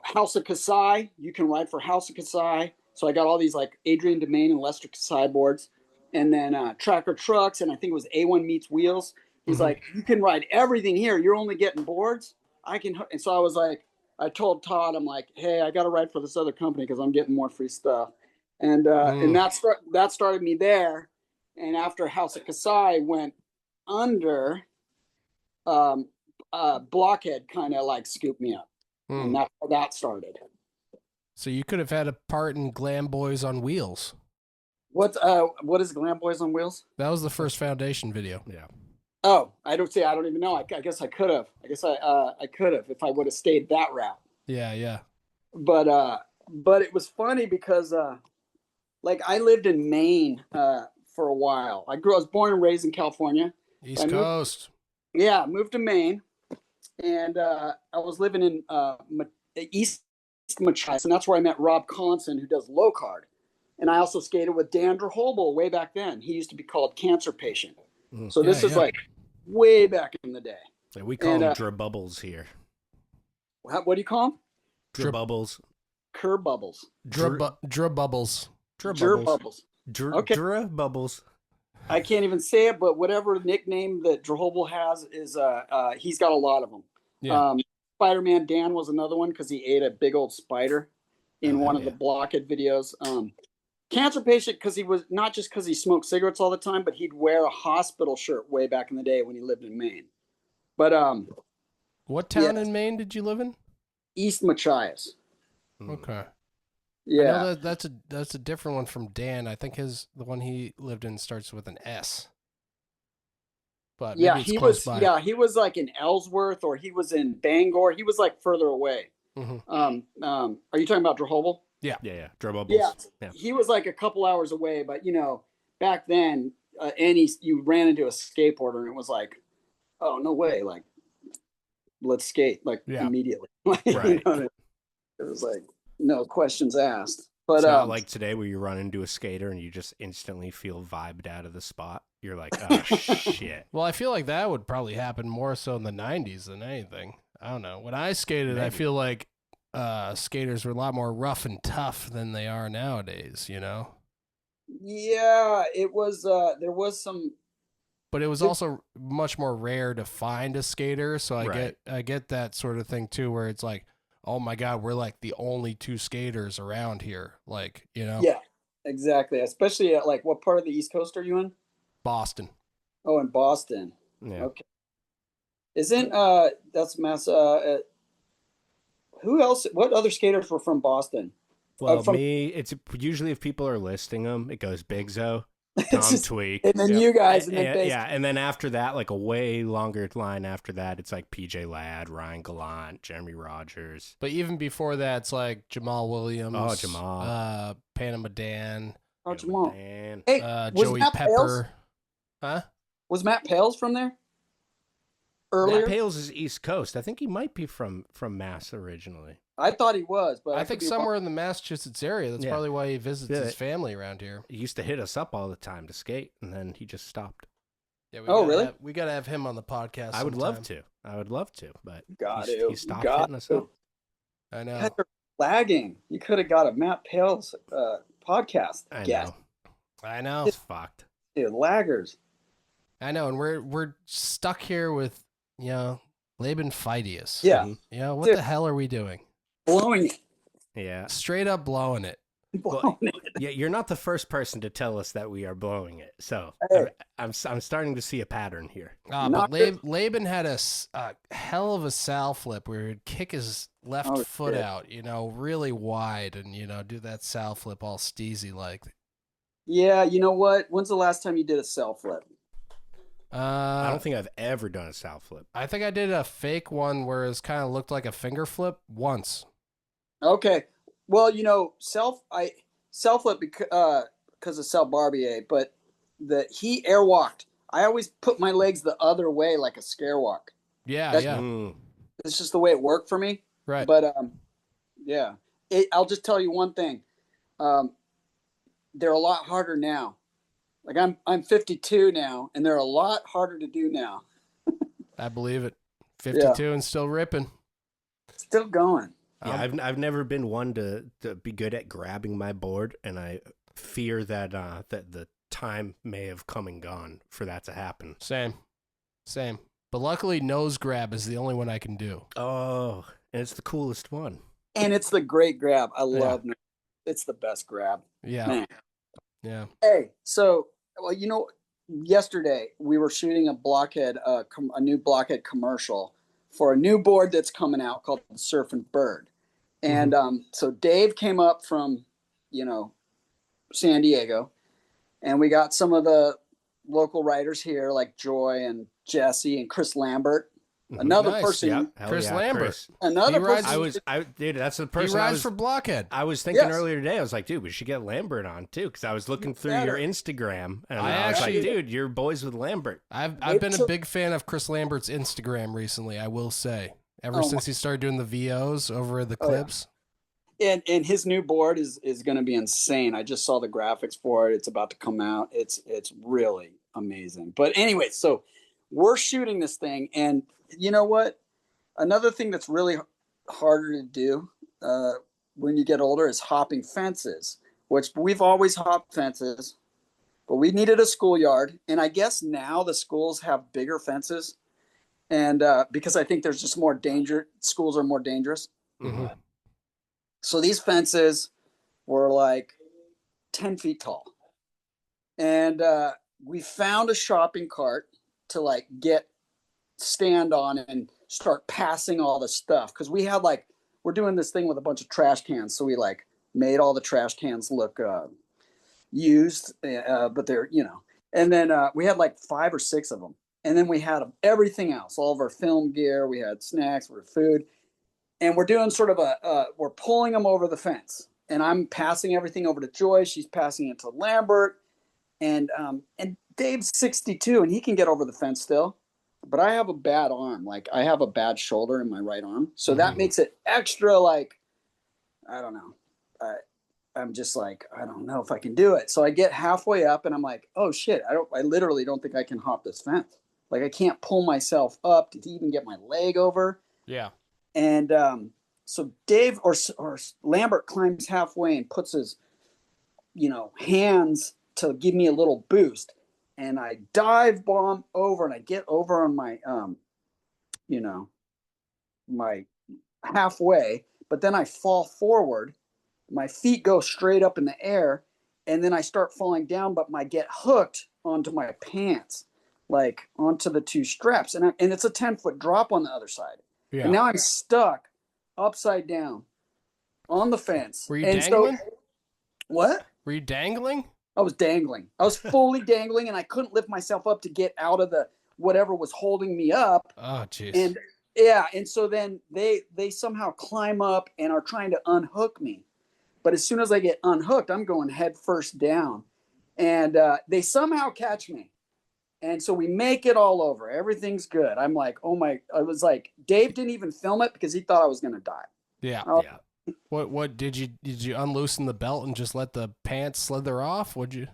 House of Kasai, you can ride for House of Kasai. So I got all these like Adrian Domain and Lester Kasai boards. And then Tracker Trucks, and I think it was A1 Meets Wheels. He's like, you can ride everything here. You're only getting boards. And so I was like, I told Todd, I'm like, hey, I got to ride for this other company because I'm getting more free stuff. And that started me there. And after House of Kasai went under, Blockhead kind of like scooped me up. And that's how that started. So you could have had a part in Glam Boys on Wheels. What is Glam Boys on Wheels? That was the first Foundation video. Yeah. Oh, I don't even know. I guess I could have. I guess I could have if I would have stayed that route. Yeah, yeah. But it was funny because like I lived in Maine for a while. I was born and raised in California. East Coast. Moved to Maine, and I was living in East Machias, and that's where I met Rob Conson, who does low card. And I also skated with Dan Drehobel way back then. He used to be called Cancer Patient. So this is like way back in the day. Yeah, we call him Drabubbles here. What do you call them? Drabubbles. Curb bubbles. Drabubbles. Bubbles. Okay. Drabubbles. I can't even say it, but whatever nickname that Drehobel has is he's got a lot of them. Yeah. Spider-Man Dan was another one because he ate a big old spider in one of the Blockhead videos. Cancer Patient because he was not just because he smoked cigarettes all the time, but he'd wear a hospital shirt way back in the day when he lived in Maine. But what town in Maine did you live in? East Machias. Okay. Yeah. I know that's a different one from Dan. I think the one he lived in starts with an S. But maybe it's close by. Yeah, he was like in Ellsworth or he was in Bangor. He was like further away. Mm-hmm. Are you talking about Drehobel? Yeah. Drabubbles. Yeah, he was like a couple hours away, but back then, you ran into a skateboarder and it was like, oh no way, like let's skate like immediately. Right. It was like no questions asked. But it's not like today where you run into a skater and you just instantly feel vibed out of the spot. You're like, oh shit. Well, I feel like that would probably happen more so in the 90s than anything. I don't know. When I skated, I feel like skaters were a lot more rough and tough than they are nowadays, Yeah, it was there was some, but it was also much more rare to find a skater, so I get that sort of thing too, where it's like, oh my god, we're like the only two skaters around here, like, Yeah, exactly. Especially at like, what part of the East Coast are you in? Boston. Oh, in Boston. Yeah. Okay. Isn't that's Mass who else? What other skaters were from Boston? Well, it's usually if people are listing them, it goes Big Zo, Tom Tweak, and then you guys, and then after that, like a way longer line after that, it's like PJ Ladd, Ryan Gallant, Jeremy Rogers. But even before that, it's like Jamal Williams. Oh, Jamal. Panama Dan. Oh, Jamal. Dan. Hey, Joey Matt Pepper. Pales? Huh? Was Matt Pales from there? Earlier? Matt Pales is East Coast. I think he might be from Mass originally. I thought he was, but I think somewhere in the Massachusetts area. That's probably why he visits his family around here. He used to hit us up all the time to skate, and then he just stopped. Yeah, really? We got to have him on the podcast. I would love to, but he stopped hitting us up. I know. lagging. You could have got a Matt Pales podcast I guest. I It's fucked. Dude, laggers. know, and we're stuck here with Laban Pheidias. Yeah. What Dude. the hell are we doing? Blowing it. Yeah. Straight up blowing it. Blowing it. Yeah, you're not the first person to tell us that we are blowing it. So Hey. I'm starting to see a pattern here. But Not good. Laban had a hell of a sal flip where he'd kick his left Oh, foot shit. out, really wide, and do that sal flip all steezy like. Yeah, you know what? When's the last time you did a cell flip? I don't think I've ever done a sal flip. I think I did a fake one where it kind of looked like a finger flip once. Okay. Well, self flip because of Sal Barbier, but he airwalked. I always put my legs the other way like a scare walk. Yeah, That's- yeah, Mm. It's just the way it worked for me. right. But yeah. I'll just tell you one thing. They're a lot harder now. Like I'm 52 now, and they're a lot harder to do now. I believe it. 52 and still ripping. Still going. Yeah, I've never been one to be good at grabbing my board, and I fear that that the time may have come and gone for that to happen. Same. But luckily, nose grab is the only one I can do. Oh, and it's the coolest one. And it's the great grab. I love it. It's the best grab. Yeah, Man. yeah. Hey, so yesterday we were shooting a Blockhead, a new Blockhead commercial for a new board that's coming out called the Surfing Bird. And so Dave came up from, San Diego, and we got some of the local writers here like Joy and Jesse and Chris Lambert. Another Nice, person, Yeah, hell Chris yeah, Lambert. Chris. another He rides- person. Dude, that's the He person rides for Blockhead. I was thinking Yes. earlier today. I was like, dude, we should get Lambert on too, because I was looking through better. your Instagram, and I I was like, actually- dude, you're boys with Lambert. I've Wait been a till- big fan of Chris Lambert's Instagram recently, I will say. Ever Oh, since he started doing the VOs over the Oh, yeah. clips. And his new board is going to be insane. I just saw the graphics for it. It's about to come out. It's really amazing. But anyway, so we're shooting this thing, and you know what? Another thing that's really harder to do when you get older is hopping fences, which we've always hopped fences, but we needed a schoolyard. And I guess now the schools have bigger fences, and because I think there's just more danger. Schools are more dangerous. Mhm. So these fences were like 10 feet tall. And we found a shopping cart to stand on and start passing all the stuff. Because we're doing this thing with a bunch of trash cans. So we made all the trash cans look used, but they're, and then we had 5 or 6 of them. And then we had everything else, all of our film gear. We had snacks, we had food. And we're doing sort of we're pulling them over the fence, and I'm passing everything over to Joy. She's passing it to Lambert, and Dave's 62, and he can get over the fence still, but I have a bad arm. I have a bad shoulder in my right arm, so that makes it extra. I don't know. I'm just I don't know if I can do it. So I get halfway up, and I'm like, oh shit! I literally don't think I can hop this fence. I can't pull myself up to even get my leg over. Yeah. And so Dave or Lambert climbs halfway and puts his, hands to give me a little boost. And I dive bomb over, and I get over on my, my halfway. But then I fall forward. My feet go straight up in the air, and then I start falling down. But I get hooked onto my pants, onto the 2 straps, and it's a 10-foot drop on the other side. Yeah. And now I'm stuck upside down on the fence. Were you And dangling? What? Were you dangling? I was dangling. I was fully dangling, and I couldn't lift myself up to get out of the whatever was holding me up. Oh, jeez. And yeah, and so then they somehow climb up and are trying to unhook me. But as soon as I get unhooked, I'm going head first down, and they somehow catch me. And so we make it all over. Everything's good. I'm like, oh my, I was like, Dave didn't even film it because he thought I was going to die. Yeah. Oh. Yeah. What did you unloosen the belt and just let the pants slither off? Would you?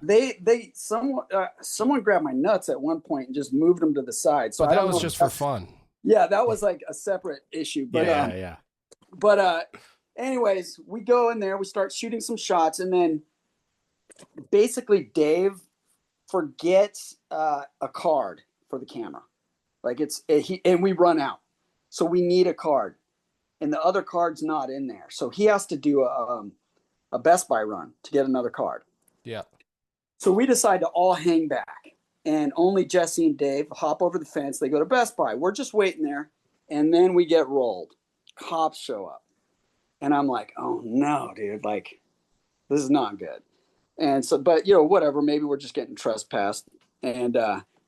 Someone grabbed my nuts at one point and just moved them to the side. So But I that don't was know just if for that's- fun. Yeah, that was a separate issue. But Yeah. but anyways, we go in there, we start shooting some shots, and then basically Dave forgets a card for the camera. Like and we run out. So we need a card. And the other card's not in there. So he has to do a Best Buy run to get another card. Yeah. So we decide to all hang back. And only Jesse and Dave hop over the fence. They go to Best Buy. We're just waiting there. And then we get rolled. Cops show up. And I'm like, oh no, dude. Like, this is not good. And so, but, whatever. Maybe we're just getting trespassed. And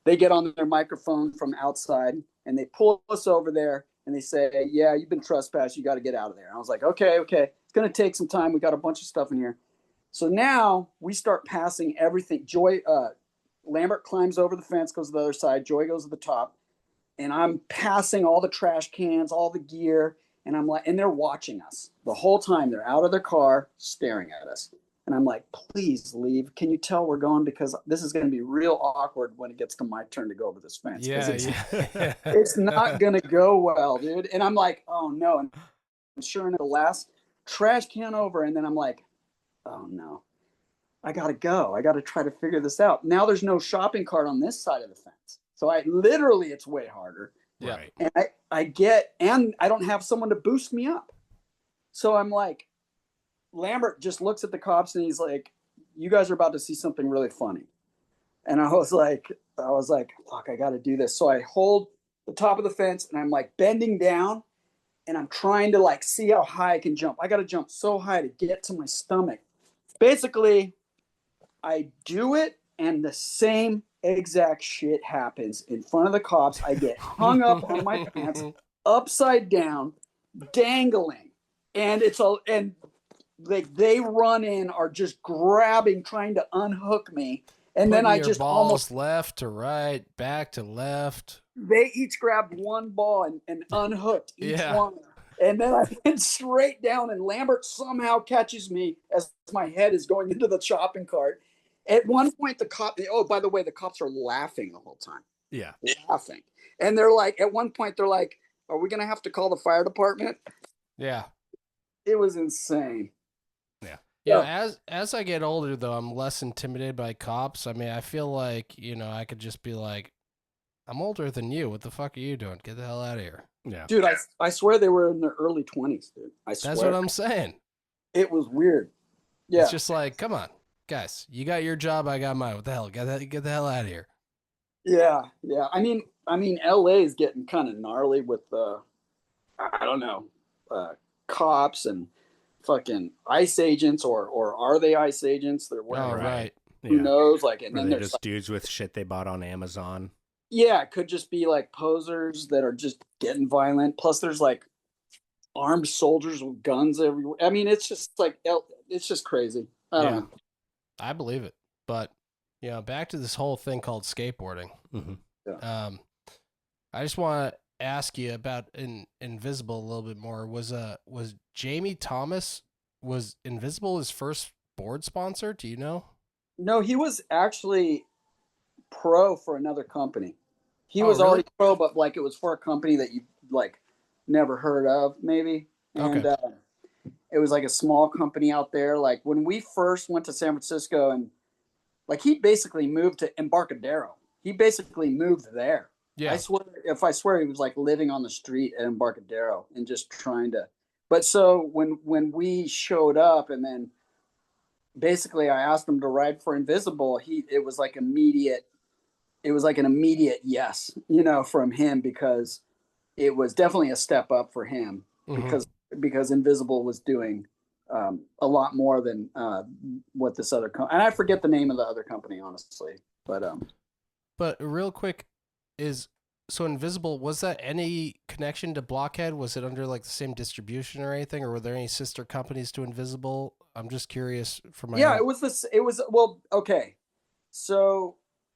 they get on their microphone from outside. And they pull us over there. And they say, yeah, you've been trespassed. You got to get out of there. And I was like, okay. It's going to take some time. We got a bunch of stuff in here. So now we start passing everything. Lambert climbs over the fence, goes to the other side. Joy goes to the top. And I'm passing all the trash cans, all the gear. And I'm like, and they're watching us the whole time. They're out of their car staring at us. And I'm like, please leave. Can you tell we're going? Because this is going to be real awkward when it gets to my turn to go over this fence. Yeah. It's not going to go well, dude. And I'm like, oh no. And sure enough, the last trash can over. And then I'm like, oh no. I got to go. I got to try to figure this out. Now there's no shopping cart on this side of the fence. So it's way harder. Yeah. Right. And I don't have someone to boost me up. So I'm like, Lambert just looks at the cops and he's like, you guys are about to see something really funny. And I was like, fuck, I got to do this. So I hold the top of the fence and I'm like bending down and I'm trying to like see how high I can jump. I got to jump so high to get to my stomach. Basically, I do it and the same exact shit happens in front of the cops. I get hung up on my pants, upside down, dangling. And like they run in, are just grabbing, trying to unhook me. And then I just almost left to right, back to left. They each grabbed one ball and unhooked each one. And then I went straight down and Lambert somehow catches me as my head is going into the shopping cart. At one point, by the way, the cops are laughing the whole time. Yeah. Laughing. And they're like, at one point, they're like, are we going to have to call the fire department? Yeah. It was insane. Yeah, as I get older, though, I'm less intimidated by cops. I mean, I feel like, I could just be like, I'm older than you. What the fuck are you doing? Get the hell out of here. Yeah. Dude, I swear they were in their early 20s, dude. I swear. That's what I'm saying. It was weird. Yeah. It's just like, come on, guys. You got your job, I got mine. What the hell? Get the hell out of here. Yeah. I mean, LA is getting kind of gnarly with I don't know, cops and fucking ICE agents, or are they ICE agents? They're wearing, right. Who knows? Like, and then they're there's just dudes with shit they bought on Amazon. Yeah, it could just be like posers that are just getting violent. Plus, there's like armed soldiers with guns everywhere. I mean, it's just like it's just crazy. I don't know. I believe it, but back to this whole thing called skateboarding. Mm-hmm. Yeah. I just want to ask you about Invisible a little bit more. Was Jamie Thomas, was Invisible his first board sponsor? Do you know? No, he was actually pro for another company. He was really? already pro, but like it was for a company that you like never heard of, maybe. And it was like a small company out there. Like when we first went to San Francisco, and like he basically moved to Embarcadero. He basically moved there. Yeah. I swear he was like living on the street at Embarcadero and just trying to. But so when we showed up, and then basically I asked him to ride for Invisible, it was like an immediate yes, from him, because it was definitely a step up for him, because Invisible was doing a lot more than what this other company, and I forget the name of the other company, honestly, But real quick, so Invisible, was that any connection to Blockhead? Was it under like the same distribution or anything, or were there any sister companies to Invisible? I'm just curious for my it was well, okay, so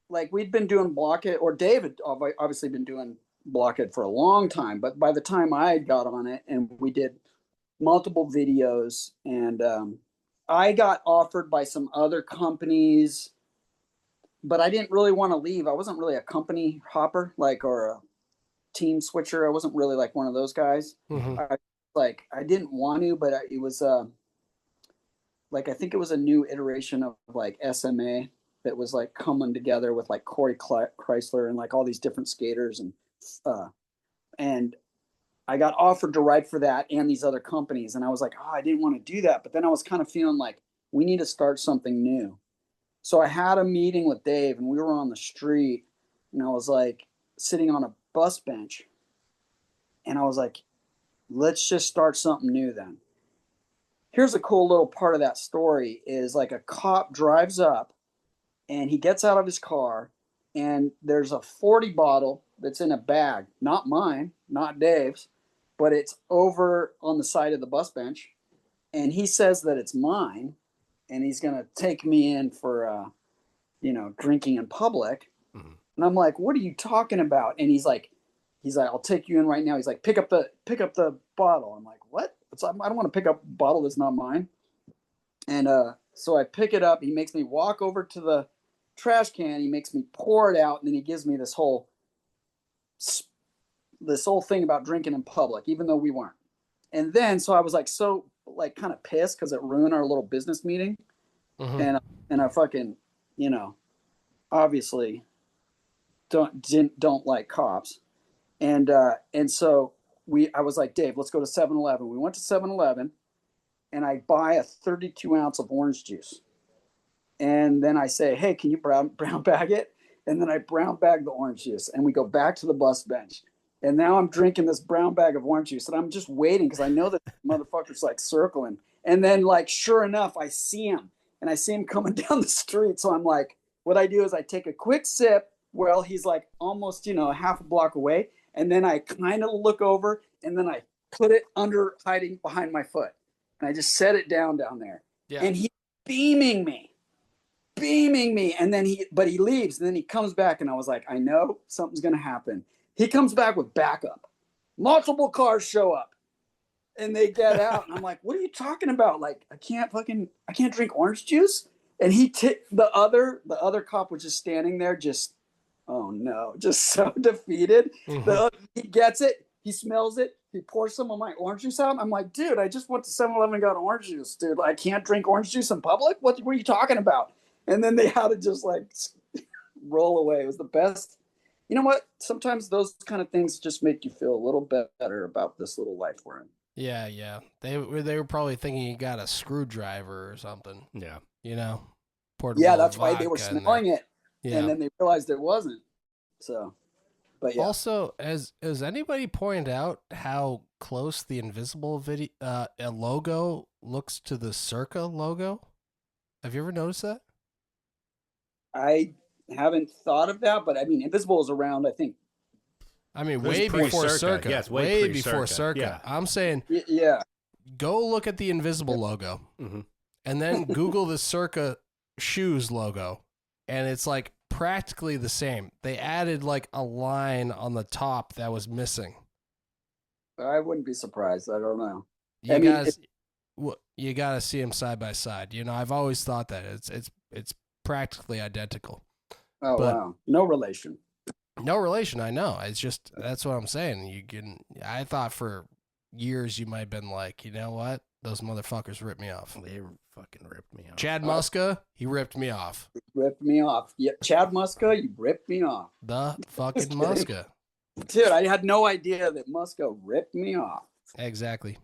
like we'd been doing Blockhead, or David obviously been doing Blockhead for a long time, but by the time I got on it and we did multiple videos, and I got offered by some other companies, but I didn't really want to leave. I wasn't really a company hopper, or a team switcher. I wasn't really like one of those guys. Mm-hmm. like I didn't want to, but it was like I think it was a new iteration of like SMA that was like coming together with like Corey Chrysler and like all these different skaters and I got offered to ride for that and these other companies, and I was like, oh, I didn't want to do that, but then I was kind of feeling like we need to start something new. So I had a meeting with Dave, and we were on the street, and I was like sitting on a bus bench, and I was like, let's just start something new then. Here's a cool little part of that story is like a cop drives up and he gets out of his car and there's a 40 bottle that's in a bag, not mine, not Dave's, but it's over on the side of the bus bench. And he says that it's mine and he's going to take me in for, drinking in public. Mhm. And I'm like, what are you talking about? And he's like, I'll take you in right now. He's like, pick up the bottle. I'm like, what? I don't want to pick up a bottle that's not mine. And so I pick it up. He makes me walk over to the trash can. He makes me pour it out, and then he gives me this whole thing about drinking in public, even though we weren't. And then so I was like kind of pissed because it ruined our little business meeting. Mhm. And I fucking obviously don't like cops. And so I was like, Dave, let's go to 7-Eleven. We went to 7-Eleven and I buy a 32 ounce of orange juice. And then I say, hey, can you brown bag it? And then I brown bag the orange juice and we go back to the bus bench. And now I'm drinking this brown bag of orange juice and I'm just waiting because I know that motherfucker's like circling. And then like, sure enough, I see him coming down the street. So I'm like, what I do is I take a quick sip while he's like almost, half a block away. And then I kind of look over and then I put it hiding behind my foot. And I just set it down there. Yeah. And he's beaming me. And then he leaves and then he comes back and I was like, I know something's going to happen. He comes back with backup. Multiple cars show up and they get out. And I'm like, what are you talking about? Like, I can't drink orange juice. And the other cop was just standing there just, oh no, just so defeated. Mhm. He gets it. He smells it. He pours some of my orange juice out. I'm like, dude, I just went to 7-Eleven and got orange juice, dude. I can't drink orange juice in public? What are you talking about? And then they had to just like roll away. It was the best. You know what? Sometimes those kind of things just make you feel a little bit better about this little life we're in. Yeah. They were probably thinking you got a screwdriver or something. Yeah. Poured a Yeah, little that's why they were vodka in there. smelling it. Yeah. And then they realized it wasn't. So, but yeah. Also, has anybody pointed out how close the Invisible logo looks to the Circa logo? Have you ever noticed that? I haven't thought of that, but I mean, Invisible is around, I think. I mean, This is way before pre-Circa. Circa. Yeah, it's way way before pre-Circa. Circa. Yeah. I'm saying, Yeah. go look at the Invisible logo, Mhm. and then Google the Circa shoes logo, and it's like practically the same. They added like a line on the top that was missing. I wouldn't be surprised. I don't know. You I mean, guys, you got to see them side by side. I've always thought that it's practically identical. Oh, but- wow. No relation. No relation, I know. It's just that's what I'm saying. I thought for years you might have been like, you know what? Those motherfuckers ripped me off. They fucking ripped me off. Chad Muska, he ripped me off. Ripped me off. Yeah, Chad Muska, you ripped me off. The fucking kidding. Muska. Dude, I had no idea that Muska ripped me off. Exactly.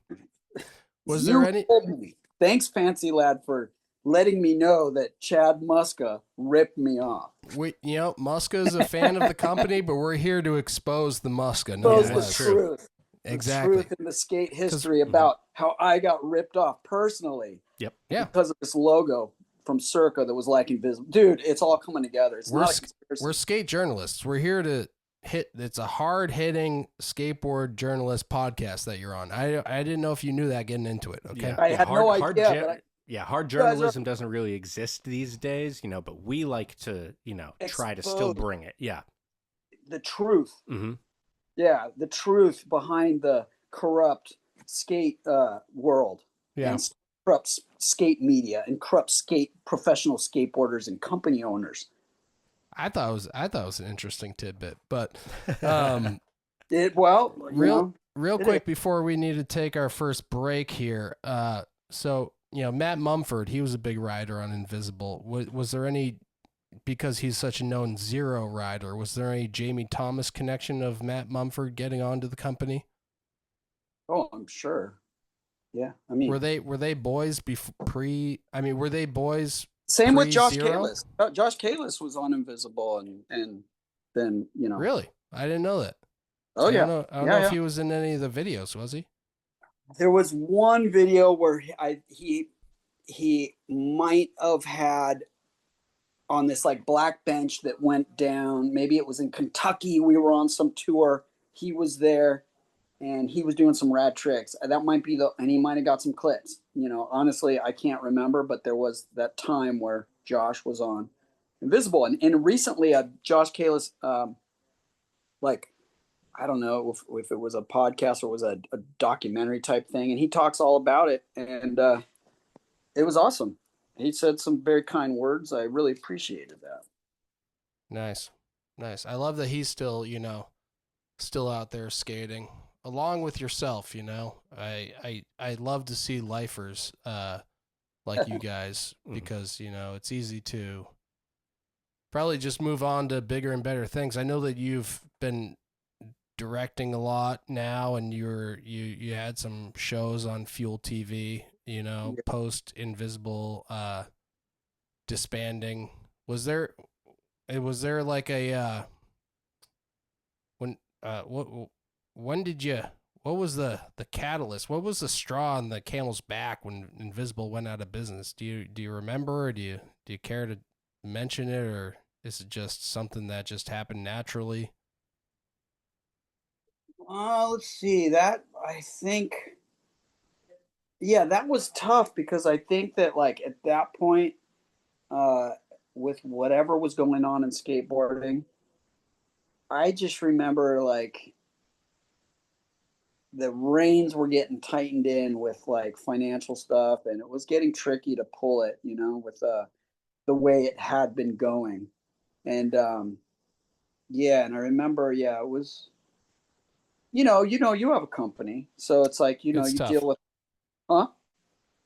Was You there any? told me. Thanks, Fancy Lad, for letting me know that Chad Muska ripped me off. Muska's a fan of the company, but we're here to expose the Muska. Expose Nonetheless. the truth. Exactly. The truth in the skate history about how I got ripped off personally. Yep. Yeah. Because of this logo from Circa that was like invisible. Dude, it's all coming together. It's not a conspiracy. We're skate journalists. We're here to hit. It's a hard hitting skateboard journalist podcast that you're on. I didn't know if you knew that getting into it. Okay. I had no idea. Hard journalism doesn't really exist these days, but we like to, try to still bring it. Yeah. The truth. Mm-hmm. Yeah, the truth behind the corrupt skate world. Yeah. And corrupt skate media and corrupt professional skateboarders and company owners. I thought it was an interesting tidbit, but Real real It quick before we need to take our first break here. So Matt Mumford, he was a big rider on Invisible. Was there any, because he's such a known zero rider, was there any Jamie Thomas connection of Matt Mumford getting onto the company? Oh, I'm sure. Yeah, I mean, Were they boys were they boys? same with Josh pre-Zero? Kalis. Josh Kalis was on Invisible, and then Really? I didn't know that. Oh I yeah, don't know if he was in any of the videos, was he? There was one video where he might have had on this like black bench that went down. Maybe it was in Kentucky. We were on some tour. He was there, and he was doing some rad tricks. That might be and he might have got some clips. Honestly, I can't remember, but there was that time where Josh was on Invisible, and recently, Josh Kalis, like, I don't know if it was a podcast or was a documentary type thing, and he talks all about it, and it was awesome. He said some very kind words. I really appreciated that. Nice. I love that he's still, still out there skating along with yourself. I love to see lifers like you guys because it's easy to probably just move on to bigger and better things. I know that you've been directing a lot now, and you had some shows on Fuel TV, post Invisible disbanding. Was there like a when did you, what was the catalyst? What was the straw on the camel's back when Invisible went out of business? Do you remember, or do you care to mention it, or is it just something that just happened naturally? Let's see. That I think, yeah, that was tough because I think that like at that point, with whatever was going on in skateboarding, I just remember like the reins were getting tightened in with like financial stuff, and it was getting tricky to pull it, with the way it had been going, and yeah, and I remember, yeah, it was. You have a company, so it's like, It's you tough. deal with, huh?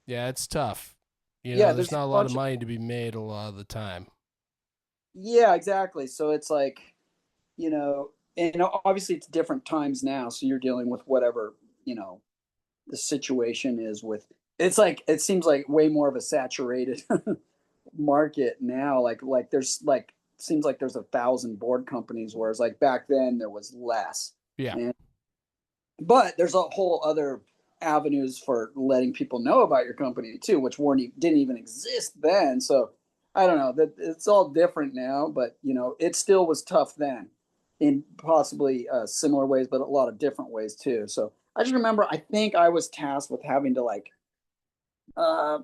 Yeah, it's tough. Yeah, There's there's not a a lot bunch of of, money to be made a lot of the time. yeah, exactly. So it's like, and obviously it's different times now. So you're dealing with whatever, the situation is with, it's like, it seems like way more of a saturated market now. Like there's like, seems like there's 1,000 board companies, whereas like back then there was less. Yeah. And but there's a whole other avenues for letting people know about your company too, which didn't even exist then. So I don't know, that it's all different now, but it still was tough then in possibly similar ways, but a lot of different ways too. So I just remember, I think I was tasked with having to like uh,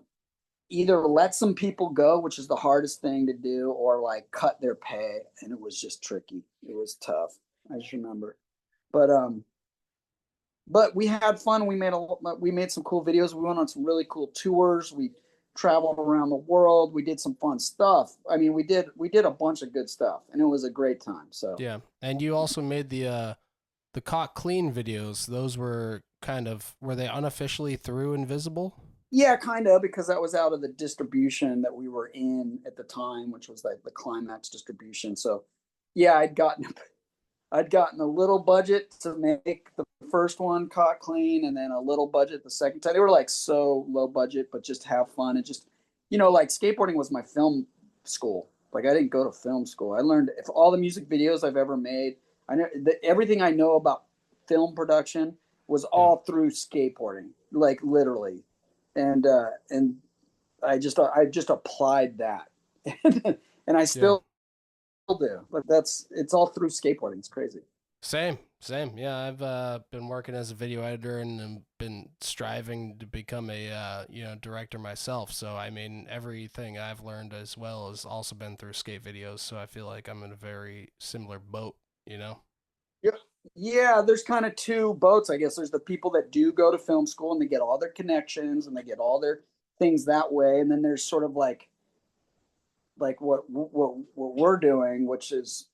either let some people go, which is the hardest thing to do, or like cut their pay, and it was just tricky. It was tough. I just remember, but we had fun. We made some cool videos. We went on some really cool tours. We traveled around the world. We did some fun stuff. I mean, we did a bunch of good stuff, and it was a great time. So Yeah, and you also made the Caught Clean videos. Those were were they unofficially through Invisible? yeah, kind of, because that was out of the distribution that we were in at the time, which was like the Climax distribution. So yeah, I'd gotten a little budget to make the first one, Caught Clean, and then a little budget the second time. They were like so low budget, but just have fun and just, like skateboarding was my film school. Like I didn't go to film school. I learned if all the music videos I've ever made. I know everything I know about film production was all through skateboarding, like literally, and I just applied that, and I still do. But it's all through skateboarding. It's crazy. Same. Yeah, I've been working as a video editor and been striving to become a director myself. So I mean, everything I've learned as well has also been through skate videos. So I feel like I'm in a very similar boat. Yeah, there's kind of two boats, I guess. There's the people that do go to film school and they get all their connections and they get all their things that way, and then there's sort of like what we're doing, which is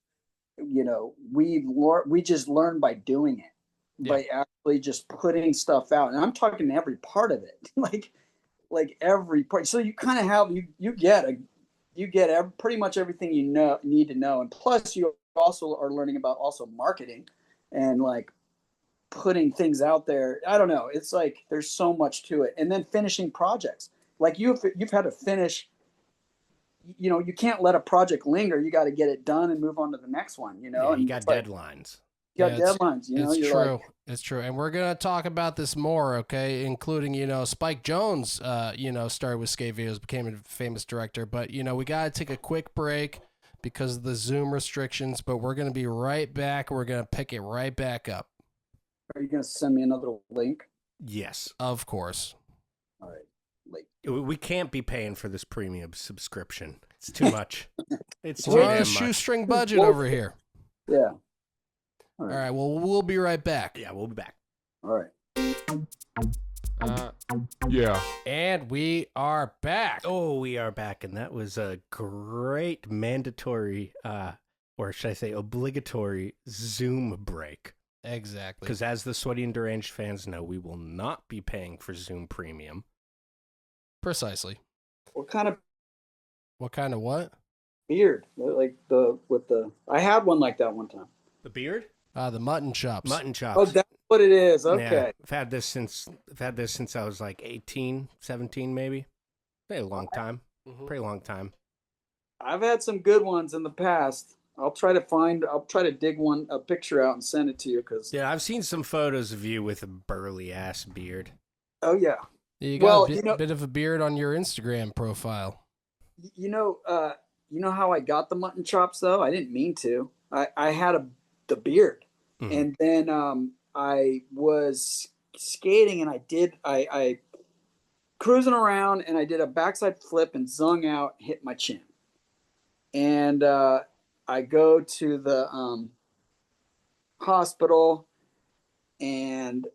we just learn by doing it. by actually just putting stuff out. And I'm talking every part of it, like every part. So you kind of have you get pretty much everything you need to know, and plus you also are learning about also marketing and like putting things out there. I don't know. It's like there's so much to it, and then finishing projects. Like you've had to finish. You know, you can't let a project linger. You got to get it done and move on to the next one. You know, Yeah, and you got deadlines. You got deadlines. You know, it's you're true. like, It's true. And we're going to talk about this more, okay? Including, Spike Jonze, started with skate videos, became a famous director. But, we got to take a quick break because of the Zoom restrictions. But we're going to be right back. We're going to pick it right back up. Are you going to send me another link? Yes. Of course. All right. We can't be paying for this premium subscription. It's too much. It's too We're on damn a much. shoestring budget over here. Yeah. All right. Well, we'll be right back. Yeah, we'll be back. All right. Yeah. And we are back. Oh, we are back, and that was a great mandatory, or should I say obligatory Zoom break. Exactly. Because as the Sweaty and Deranged fans know, we will not be paying for Zoom Premium. Precisely. What kind of what? beard? Like I had one like that one time. The beard? The mutton chops. Mutton chops. Oh, that's what it is. Yeah, Okay. I've had this since I was like 18, 17 maybe. Pretty long time. Mhm. Pretty long time. I've had some good ones in the past. I'll try to dig a picture out and send it to you because. Yeah, I've seen some photos of you with a burly ass beard. Oh yeah. You got a bit of a beard on your Instagram profile. You know how I got the mutton chops though? I didn't mean to. I had the beard, and then I was skating and I cruising around and I did a backside flip and zung out, hit my chin, and I go to the hospital, and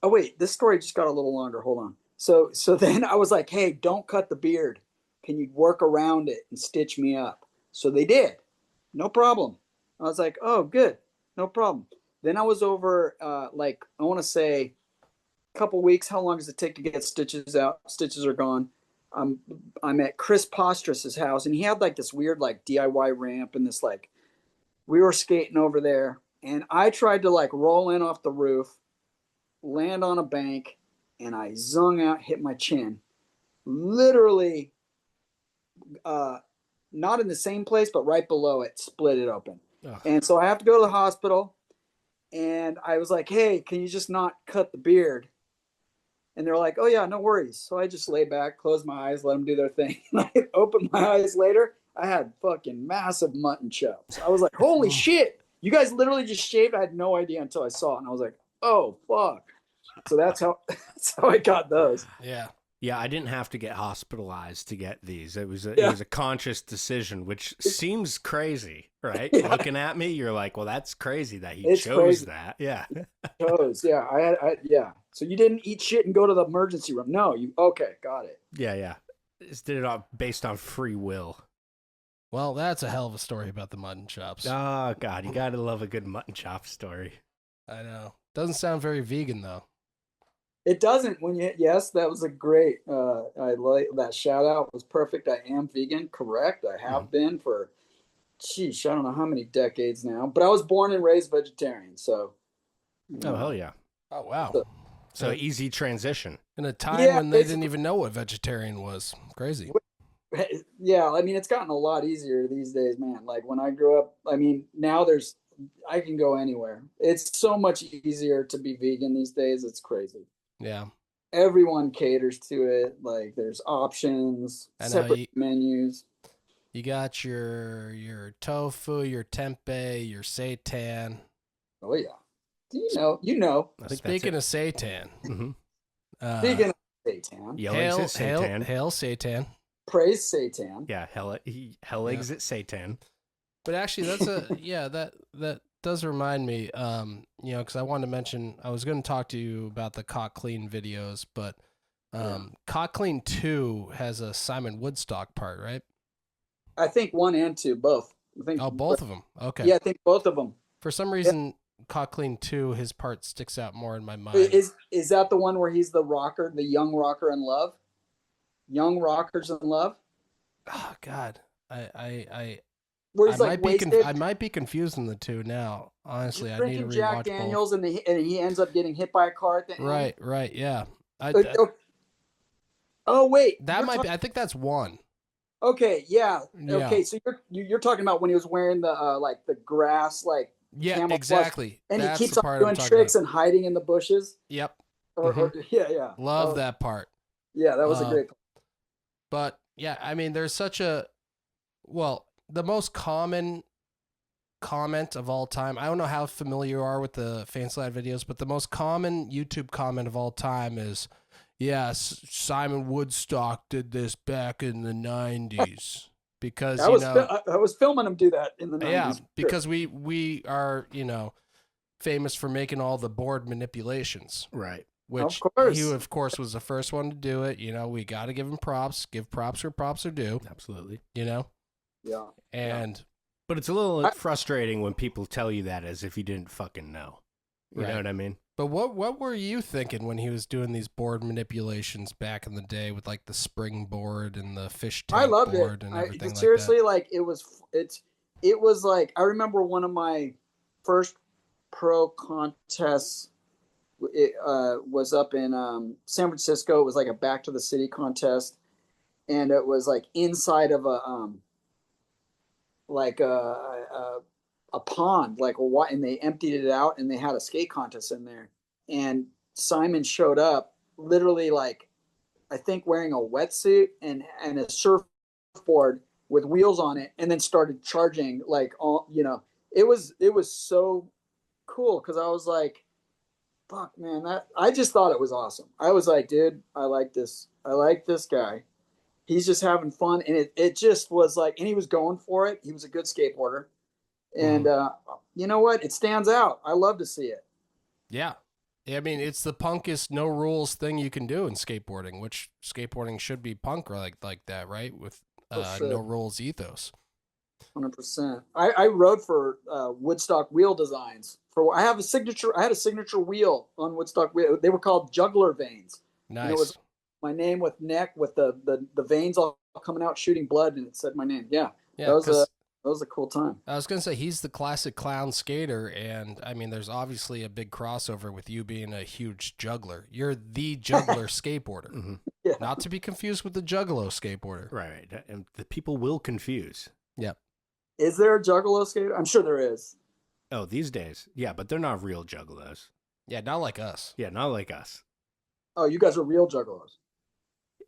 oh wait, this story just got a little longer. Hold on. So then I was like, hey, don't cut the beard. Can you work around it and stitch me up? So they did. No problem. I was like, oh, good. No problem. Then I was over, I want to say a couple weeks. How long does it take to get stitches out? Stitches are gone. I'm at Chris Postras's house, and he had like this weird like DIY ramp and this like, we were skating over there, and I tried to like roll in off the roof, land on a bank, and I zung out, hit my chin. Literally, not in the same place, but right below it, split it open. Ugh. And so I have to go to the hospital, and I was like, hey, can you just not cut the beard? And they're like, oh yeah, no worries. So I just lay back, close my eyes, let them do their thing. And I opened my eyes later. I had fucking massive mutton chops. I was like, holy shit, you guys literally just shaved. I had no idea until I saw it. And I was like, oh, fuck. So that's how I got those. Yeah. Yeah, I didn't have to get hospitalized to get these. It was a conscious decision, which seems crazy, right? Yeah. Looking at me, you're like, well, that's crazy that he chose that. Yeah. Yeah. Yeah. So you didn't eat shit and go to the emergency room. No, okay, got it. Yeah. Just did it all based on free will. Well, that's a hell of a story about the mutton chops. Oh, God, you got to love a good mutton chop story. I know. Doesn't sound very vegan, though. It doesn't yes, that was a great, I like that shout out was perfect. I am vegan, correct. I have been for, I don't know how many decades now, but I was born and raised vegetarian. So. Oh, hell yeah. Oh, wow. So easy transition. In a time when they didn't even know what vegetarian was. Crazy. Yeah. I mean, it's gotten a lot easier these days, man. Like when I grew up, I mean, now I can go anywhere. It's so much easier to be vegan these days. It's crazy. Yeah. Everyone caters to it. Like there's options, separate menus. You got your tofu, your tempeh, your seitan. Oh yeah. You know. Speaking of seitan. Mm-hmm. Speaking of seitan. Hail seitan. Praise seitan. Yeah, hell exit seitan. But actually that's that does remind me, because I wanted to mention, I was going to talk to you about the Cock Clean videos, but Cock Clean 2 has a Simon Woodstock part, right? I think 1 and 2, both. Both of them. Okay. Yeah, I think both of them. For some reason, Caught Clean 2, his part sticks out more in my mind. Is that the one where he's the rocker, the young rocker in love? Young rockers in love? Oh God, I Where he's like wasted. I might be confusing the two now. Honestly, He's I need to drinking rewatch Jack Daniels, and he ends up getting hit by a car at the both. end. Right, yeah. Oh wait, That might be. I think that's one. Okay, yeah. Yeah. Okay, so you're talking about when he was wearing the like the grass like Yeah, camouflage, exactly. and That's he keeps the on part doing I'm talking tricks about. and hiding in the bushes. Yep. Yeah. Love that part. Yeah, that was a great. But yeah, I mean, there's such a the most common comment of all time. I don't know how familiar you are with the Fancy Lad videos, but the most common YouTube comment of all time is, "Yes, Simon Woodstock did this back in the '90s." Because I was filming him do that in the 90s. Yeah, because we are famous for making all the board manipulations. Right. Which of course. he, of course, was the first one to do it. We got to give him props. Give props where props are due. Absolutely. Yeah. And but it's a little frustrating when people tell you that as if you didn't fucking know. You know what I mean? But what were you thinking when he was doing these board manipulations back in the day with like the spring board and the fish tank I loved board it. and everything seriously, like that? it was like, I remember one of my first pro contests. It was up in San Francisco. It was like a back to the city contest, and it was like inside of a pond, and they emptied it out, and they had a skate contest in there. And Simon showed up, literally, like, I think wearing a wetsuit and a surfboard with wheels on it, and then started charging like all. It was so cool because I was like, fuck, man, I just thought it was awesome. I was like, dude, I like this guy. He's just having fun, and it just was like, and he was going for it. He was a good skateboarder, and you know what? It stands out. I love to see it. Yeah. I mean, it's the punkest no rules thing you can do in skateboarding, which skateboarding should be punk or like that, right? With no rules ethos. 100%. I rode for Woodstock wheel designs. I had a signature wheel on Woodstock wheel. They were called juggler vanes. Nice. And it was my name with neck with the veins all coming out shooting blood, and it said my name. Yeah. That was a cool time. I was gonna say he's the classic clown skater, and I mean, there's obviously a big crossover with you being a huge juggler. You're the juggler skateboarder, Mm-hmm. Yeah. Not to be confused with the juggalo skateboarder. Right. And the people will confuse. Yep. Is there a juggalo skater? I'm sure there is. Oh, these days. Yeah, but they're not real juggalos. Yeah, not like us. Yeah, not like us. Oh, you guys are real juggalos.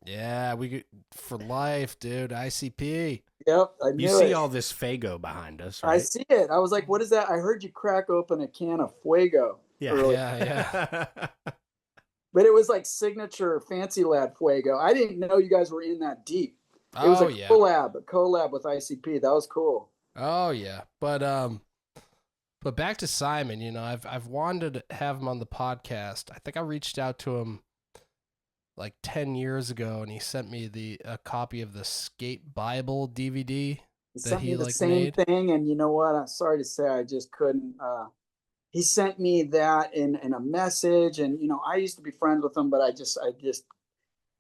Yeah, we for life, dude. ICP. Yep, I knew You see it. all this Fago behind us, right? I see it. I was like, what is that? I heard you crack open a can of Fuego. Yeah. earlier. Yeah. But it was like signature Fancy Lad Fuego. I didn't know you guys were in that deep. It was a collab with ICP. That was cool. Oh yeah. But back to Simon, I've wanted to have him on the podcast. I think I reached out to him like 10 years ago, and he sent me a copy of the Skate Bible DVD He that sent he me the like same made. thing, and you know what? I'm sorry to say, I just couldn't. He sent me that in a message, and I used to be friends with him, but I just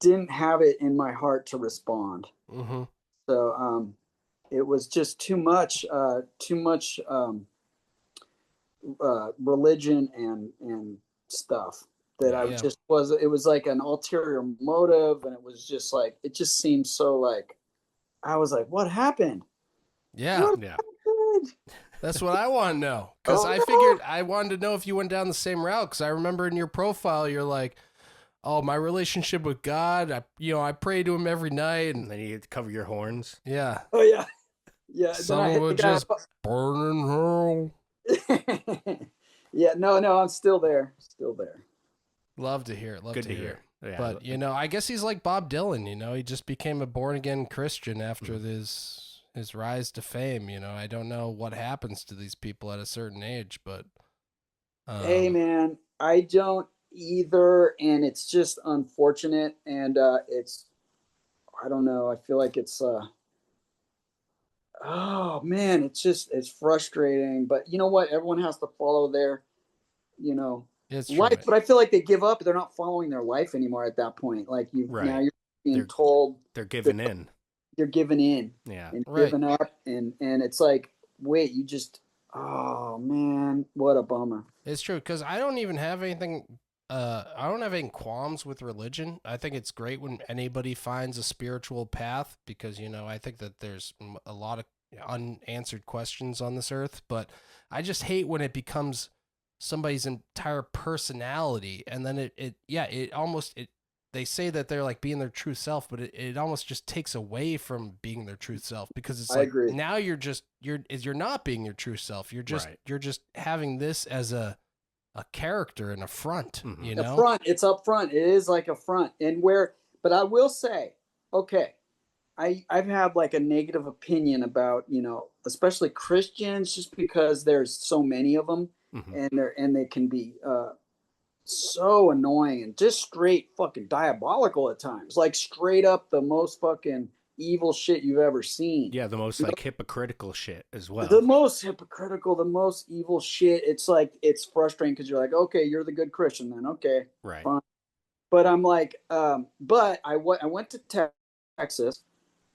didn't have it in my heart to respond. Mm-hmm. So it was just too much religion and stuff that it was like an ulterior motive, and it was just like, it just seemed so like, I was like, what happened? Yeah. What Yeah. happened? That's what I want to know. Because I figured I wanted to know if you went down the same route. Because I remember in your profile, you're like, oh, my relationship with God, I pray to him every night. And then you cover your horns. Yeah. Oh, yeah. Yeah. Some would just burn in hell. Yeah, no, I'm still there. Still there. Love to hear it. Love Good to hear. Yeah, But, I guess he's like Bob Dylan, he just became a born-again Christian after his rise to fame. I don't know what happens to these people at a certain age, but... Hey, man, I don't either, and it's just unfortunate, and I don't know, I feel like it's oh man, it's frustrating. But you know what? Everyone has to follow their, you know, It's true. life. But I feel like they give up. They're not following their life anymore at that point. Like now Right. you're being They're- told They're giving in. you're giving in Yeah. and Right. giving up, and it's like, wait, you just, oh man, what a bummer. It's true because I don't even have anything. I don't have any qualms with religion. I think it's great when anybody finds a spiritual path because I think that there's a lot of unanswered questions on this earth. But I just hate when it becomes somebody's entire personality, and then it almost they say that they're like being their true self, but it almost just takes away from being their true self because it's I like agree. now you're not being your true self. You're just having this as a character and a front, Mhm. A front, it's up front. It is like a front. But I will say, okay, I've had like a negative opinion about, especially Christians, just because there's so many of them, Mhm. and they can be so annoying and just straight fucking diabolical at times, like straight up the most fucking evil shit you've ever seen. Yeah, the most like hypocritical shit as well. The most hypocritical, the most evil shit. It's like, it's frustrating because you're like, okay, you're the good Christian then, okay, Right. fine. But I'm like, but I went to Texas,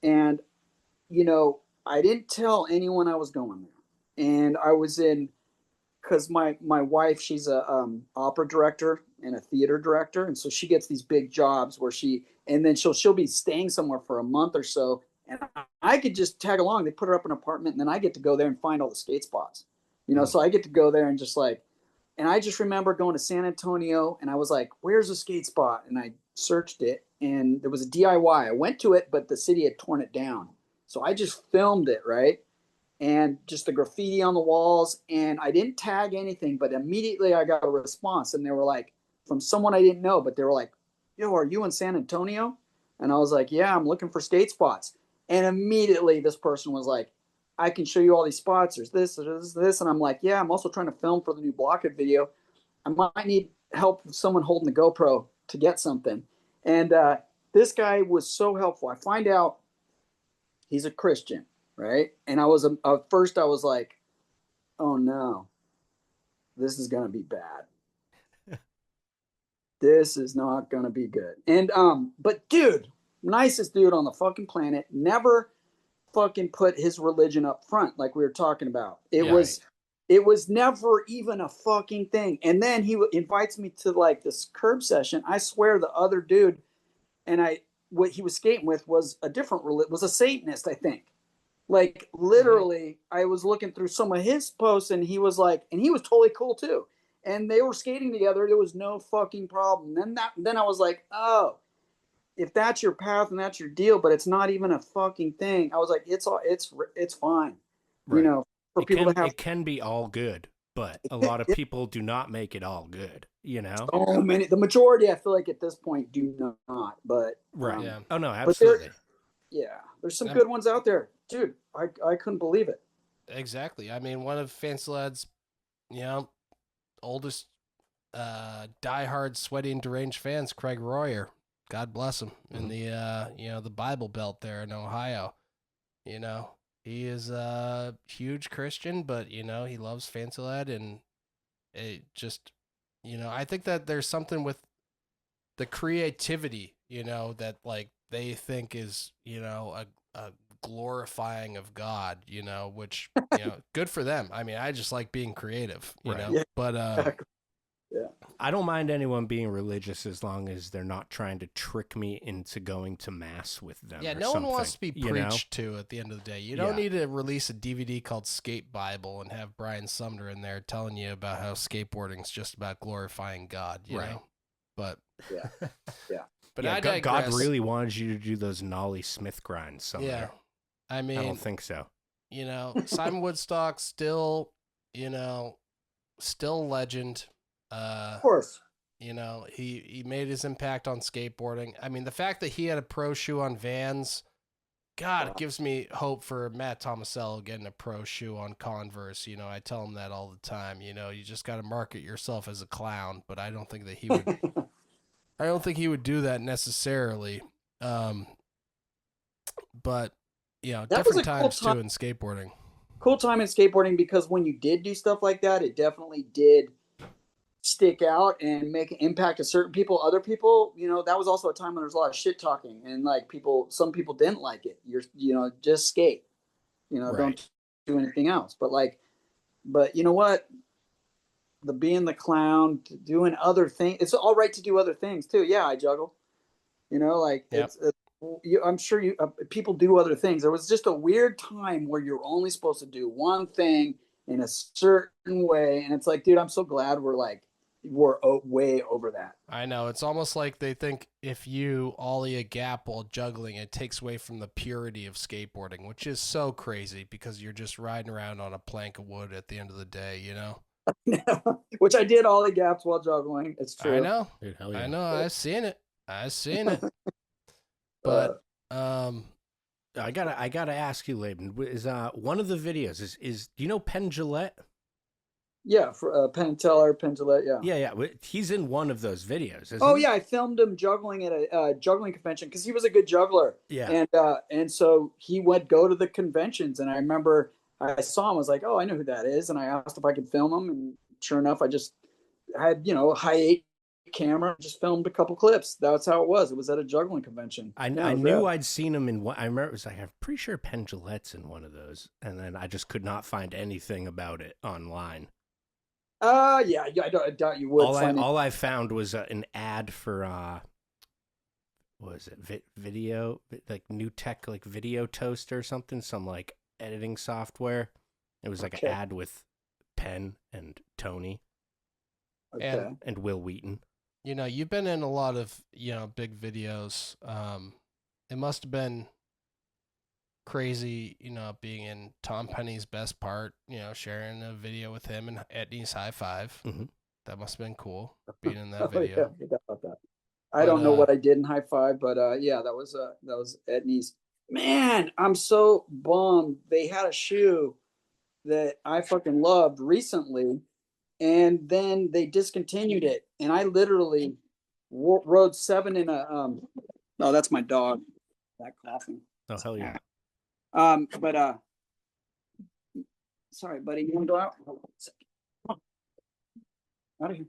and I didn't tell anyone I was going there, and I was in, because my wife, she's a opera director and a theater director, and so she gets these big jobs where and then she'll be staying somewhere for a month or so, and I could just tag along. They put her up in an apartment, and then I get to go there and find all the skate spots, so I get to go there and just like, and I just remember going to San Antonio, and I was like, where's a skate spot? And I searched it, and there was a DIY. I went to it, but the city had torn it down, so I just filmed it, right? And just the graffiti on the walls, and I didn't tag anything, but immediately I got a response, and they were like, from someone I didn't know, but they were like, yo, are you in San Antonio? And I was like, yeah, I'm looking for skate spots. And immediately this person was like, I can show you all these spots, there's this, and I'm like, yeah, I'm also trying to film for the new Blockhead video. I might need help with someone holding the GoPro to get something. And this guy was so helpful. I find out he's a Christian, right? And at first I was like, oh no, this is gonna be bad. This is not gonna be good. And but dude, nicest dude on the fucking planet, never fucking put his religion up front like we were talking about. It was never even a fucking thing. And then he invites me to like this curb session. I swear the other dude and what he was skating with was was a Satanist, I think. Like literally, I was looking through some of his posts, and he was like, and he was totally cool too. And they were skating together. There was no fucking problem. Then I was like, oh, if that's your path and that's your deal, but it's not even a fucking thing. I was like, it's fine, Right. for people to have. It can be all good, but a lot of people do not make it all good. So many, the majority, I feel like at this point do not. But Right. Yeah. Oh no, but absolutely. there's some good ones out there, dude. I couldn't believe it. Exactly. I mean, one of Fancy Lad's, oldest, diehard, sweaty, and deranged fans, Craig Royer. God bless him. In the, the Bible Belt there in Ohio. He is a huge Christian, but he loves Fancy Lad, and it just, I think that there's something with the creativity, that like they think is, a glorifying of God, which, good for them. I mean, I just like being creative, Right. know, Yeah. but, Yeah. I don't mind anyone being religious as long as they're not trying to trick me into going to mass with them. yeah, or no one wants to something, be preached to at the end of the day. You don't need to release a DVD called Skate Bible and have Brian Sumner in there telling you about how skateboarding's just about glorifying God, you know? But Yeah. Yeah. But Yeah, I God digress. really wanted you to do those Nolly Smith grinds somewhere. I I mean, don't think so. Simon Woodstock still, still legend. Of course. He made his impact on skateboarding. I mean, the fact that he had a pro shoe on Vans, God, it gives me hope for Matt Tomasello getting a pro shoe on Converse. I tell him that all the time. You just got to market yourself as a clown, but I don't think that he would. I don't think he would do that necessarily. But That was different a cool times time. too in skateboarding. Cool time in skateboarding, because when you did do stuff like that, it definitely did stick out and make an impact to certain people. Other people, that was also a time when there was a lot of shit talking, and like some people didn't like it. Just skate, Right. don't do anything else. But you know what? Being the clown, doing other things. It's all right to do other things too. Yeah, I juggle. Yep. I'm sure people do other things. There was just a weird time where you're only supposed to do one thing in a certain way, and it's like, dude, I'm so glad we're way over that. I know. It's almost like they think if you ollie a gap while juggling, it takes away from the purity of skateboarding, which is so crazy because you're just riding around on a plank of wood at the end of the day, Which I did all the gaps while juggling. It's true. I know. Dude, hell yeah. I know. I've seen it. But I gotta ask you, Laban, is one of the videos is do you know Penn Jillette? Yeah, for Penn Teller, Penn Jillette, yeah. Yeah. He's in one of those videos, isn't Oh he? yeah, I filmed him juggling at a juggling convention because he was a good juggler. Yeah. And so he would go to the conventions, and I remember I saw him. I was like, oh, I know who that is, and I asked if I could film him, and sure enough, I just had a high 8 camera, just filmed a couple clips. That's how it was. It was at a juggling convention. I knew I'd seen him in one. I remember it was like, I'm pretty sure Penn Jillette's in one of those, and then I just could not find anything about it online. Yeah, I doubt you would. All I found was an ad for what was it? Video, like New Tech, like Video Toaster or something, some like editing software. It was like an ad with Penn and Tony and Will Wheaton. You've been in a lot of big videos. It must have been crazy, being in Tom Penny's Best Part, sharing a video with him and Etney's High Five. Mm-hmm. That must have been cool, being in that video. Yeah, about that. I don't know what I did in High Five, but yeah, that was Etney's. Man, I'm so bummed. They had a shoe that I fucking loved recently, and then they discontinued it, and I literally rode 7 in a oh, that's my dog, that coughing. Oh, hell yeah. But sorry, buddy, you want to go out? Come on. Out of here.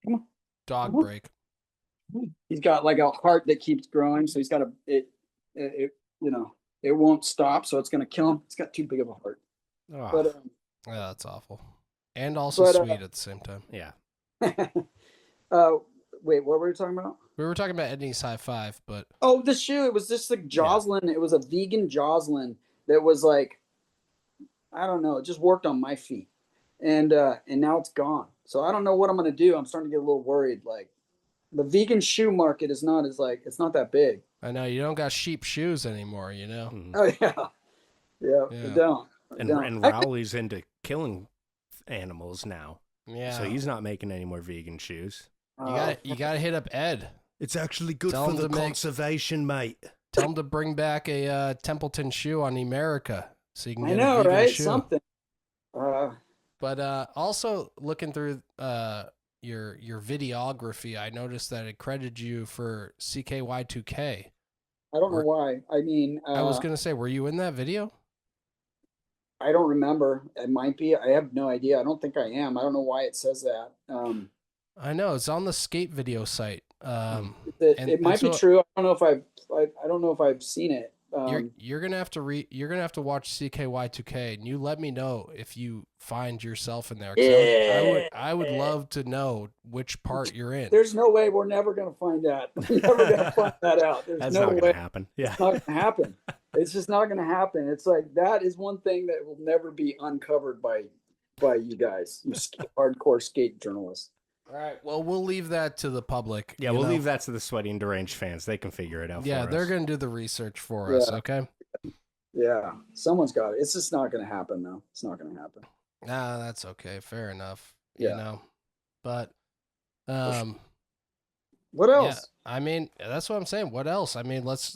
Come on. Dog break. He's got like a heart that keeps growing, so he's got it won't stop, so it's gonna kill him. It's got too big of a heart. Oh. But yeah, that's awful, and also sweet at the same time. Yeah. Wait, what were we talking about? We were talking about Etney's High Five, but the shoe. It was just like Jocelyn. Yeah. It was a vegan Jocelyn that was like, I don't know. It just worked on my feet, and now it's gone. So I don't know what I'm gonna do. I'm starting to get a little worried. Like, the vegan shoe market is not it's not that big. I know you don't got sheep shoes anymore. Mm-hmm. Oh yeah. We don't. And Rowley's into killing animals now. Yeah. So he's not making any more vegan shoes. You gotta hit up Ed. It's actually good for the conservation, mate. Tell him to bring back a Templeton shoe on America so you can get a vegan shoe. Something. But also looking through your videography, I noticed that it credited you for CKY2K. I don't know why. I mean, I was gonna say, were you in that video? I don't remember. It might be. I have no idea. I don't think I am. I don't know why it says that. I know it's on the skate video site. It might be true. I don't know if I've seen it. You're gonna have to you're gonna have to watch CKY2K, and you let me know if you find yourself in there. Yeah. I would love to know which part you're in. There's no way we're never gonna find that. We're never gonna find that out. That's not gonna happen. Yeah, it's not gonna happen. It's just not gonna happen. It's like that is one thing that will never be uncovered by you guys, you hardcore skate journalists. All right. Well, we'll leave that to the public. Yeah, we'll leave that to the Sweaty and Deranged fans. They can figure it out. Yeah, they're going to do the research for us. Okay. Yeah, someone's got it. It's just not going to happen, though. It's not going to happen. Nah, that's okay. Fair enough. Yeah. But what else? Yeah, I mean, that's what I'm saying. What else? I mean, let's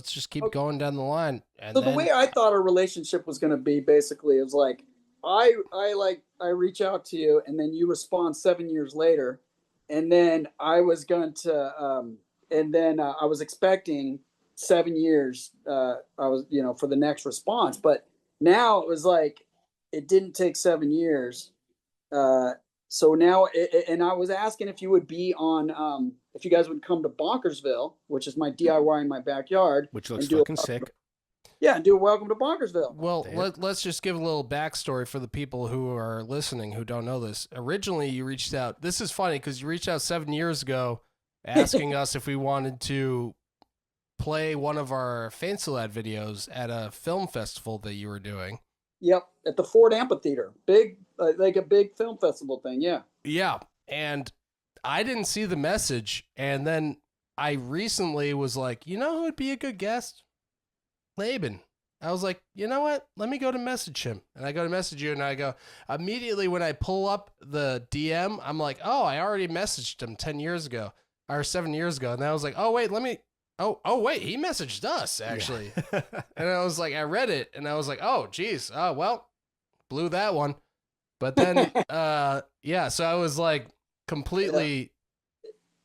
just keep going down the line. And so the way I thought a relationship was going to be, basically, it was like I reach out to you, and then you respond 7 years later, and then I was going to I was expecting 7 years. I was, for the next response, but now it was like, it didn't take 7 years. So now, and I was asking if you would be on, if you guys would come to Bonkersville, which is my DIY in my backyard, Which looks and do fucking sick. Yeah, do a welcome to Bonkersville. Well, Damn. let's just give a little backstory for the people who are listening who don't know this. Originally, you reached out. This is funny because you reached out 7 years ago asking us if we wanted to play one of our Fancy Lad videos at a film festival that you were doing. Yep, at the Ford Amphitheater, big, like a big film festival thing. Yeah. Yeah, and I didn't see the message, and then I recently was like, who would be a good guest? Laban. I was like, you know what? Let me go to message him. And I go to message you, and I go, immediately when I pull up the DM, I'm like, oh, I already messaged him 10 years ago, or 7 years ago. And then I was like, oh, wait, wait, he messaged us, actually. Yeah. And I was like, I read it, and I was like, oh, geez. Oh, well, blew that one. But then, yeah, so I was like completely...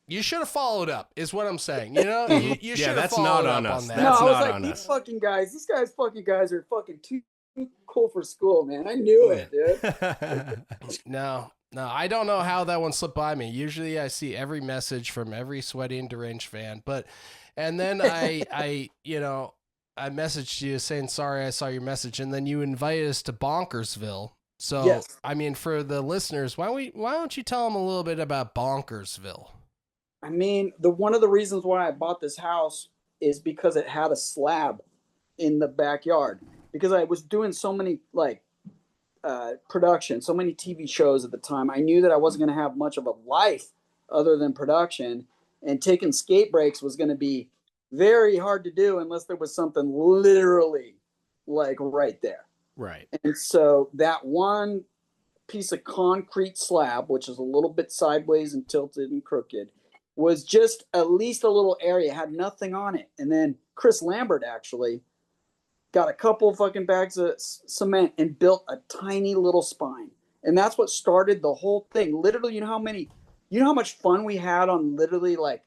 You should have followed up, is what I'm saying. You should have that's followed not up on us. on that. That's I was not like, on these us. fucking guys, are fucking too cool for school, man. I knew it, dude. No, I don't know how that one slipped by me. Usually I see every message from every sweaty and deranged fan, and then I messaged you saying, sorry, I saw your message. And then you invited us to Bonkersville. So, Yes. I mean, for the listeners, why don't you tell them a little bit about Bonkersville? I mean, one of the reasons why I bought this house is because it had a slab in the backyard. Because I was doing so many production, so many TV shows at the time. I knew that I wasn't going to have much of a life other than production, and taking skate breaks was going to be very hard to do unless there was something literally like right there. Right. And so that one piece of concrete slab, which is a little bit sideways and tilted and crooked, was just at least a little area, had nothing on it. And then Chris Lambert actually got a couple of fucking bags of cement and built a tiny little spine. And that's what started the whole thing. Literally, you know how much fun we had on literally like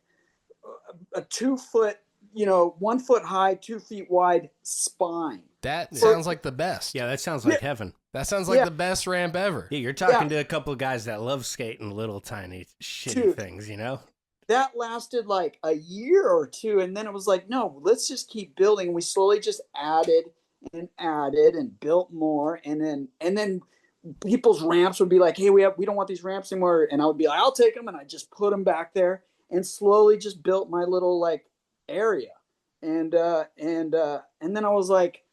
a 2 foot, 1 foot high, 2 feet wide spine. That sounds like the best. Yeah, that sounds like heaven. That sounds like the best ramp ever. Yeah, you're talking to a couple of guys that love skating little tiny shitty things, That lasted like a year or two, and then it was like, no, let's just keep building. We slowly just added and built more, and then people's ramps would be like, hey, we don't want these ramps anymore, and I would be like, I'll take them, and I just put them back there, and slowly just built my little like area, and then I was like,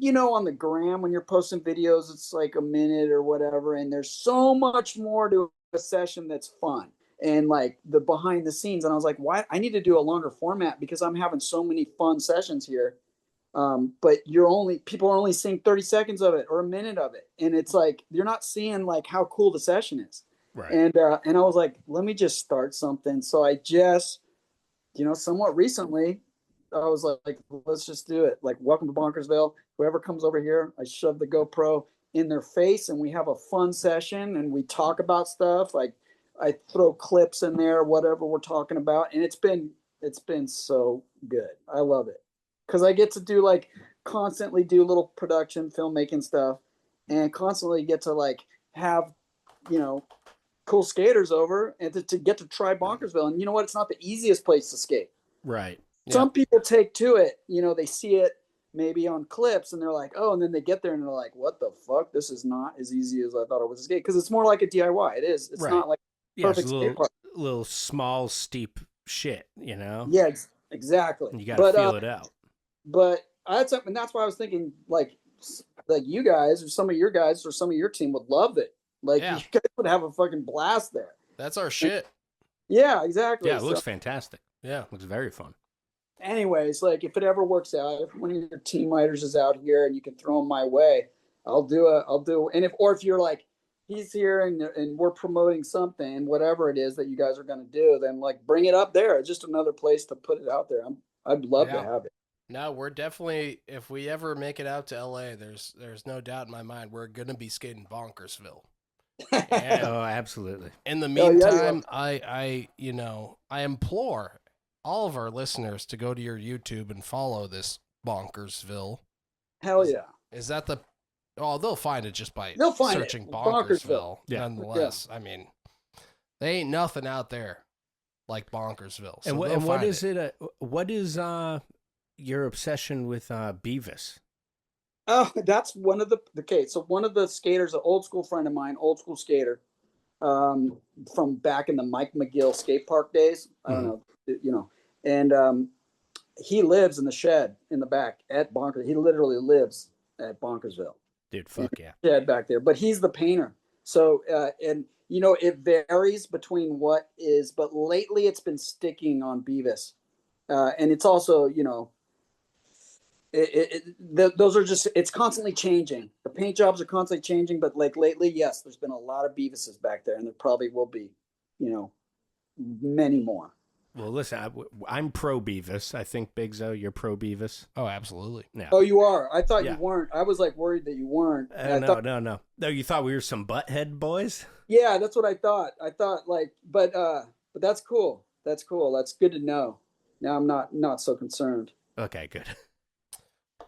on the gram when you're posting videos, it's like a minute or whatever, and there's so much more to a session that's fun. And like the behind the scenes, and I was like, why? I need to do a longer format because I'm having so many fun sessions here. But people are only seeing 30 seconds of it or a minute of it. And it's like, you're not seeing like how cool the session is. Right. And I was like, let me just start something. So I just, somewhat recently, I was like, let's just do it. Like, welcome to Bonkersville. Whoever comes over here, I shove the GoPro in their face and we have a fun session and we talk about stuff. Like, I throw clips in there, whatever we're talking about. And it's been so good. I love it. Cause I get to constantly do little production, filmmaking stuff, and constantly get to like have, cool skaters over and to get to try Bonkersville. And you know what? It's not the easiest place to skate. Right. Yeah. Some people take to it, they see it maybe on clips and they're like, oh, and then they get there and they're like, what the fuck? This is not as easy as I thought it was to skate. Cause it's more like a DIY. It is. It's not like perfect skate park. Little small, steep shit, Yeah, exactly. You got to feel it out. But I had something. That's why I was thinking, like you guys or some of your guys or some of your team would love it. Like you guys would have a fucking blast there. That's our shit. Yeah, exactly. Yeah, it looks fantastic. Yeah, looks very fun. Anyways, like if it ever works out, if one of your team writers is out here and you can throw them my way, I'll do. And if you're like, he's here and we're promoting something, whatever it is that you guys are going to do, then like bring it up there. It's just another place to put it out there. I'd love to have it. No, we're definitely, if we ever make it out to LA, there's no doubt in my mind we're going to be skating Bonkersville. Oh, absolutely. In the meantime, I implore all of our listeners to go to your YouTube and follow this Bonkersville. Hell yeah. Is that the? Oh, they'll find it just by They'll find searching it. Bonkersville. Yeah. Nonetheless, I mean, they ain't nothing out there like Bonkersville. So And what is it? What is your obsession with Beavis? Oh, that's one of the okay. So one of the skaters, an old school friend of mine, old school skater, from back in the Mike McGill skate park days. I don't know, and he lives in the shed in the back at Bonkers. He literally lives at Bonkersville. Dude, fuck yeah. Shed back there, but he's the painter. So and it varies between what is, but lately it's been sticking on Beavis, and it's also those are just, it's constantly changing. The paint jobs are constantly changing, but like lately, yes, there's been a lot of Beavises back there, and there probably will be, many more. Well, listen, I'm pro Beavis. I think Big Zo, you're pro Beavis. Oh, absolutely. Yeah. Oh, you are? I thought Yeah. you weren't. I was like worried that you weren't. No. No, you thought we were some butthead boys? Yeah, that's what I thought. I thought but that's cool. That's cool. That's good to know. Now I'm not so concerned. Okay, good.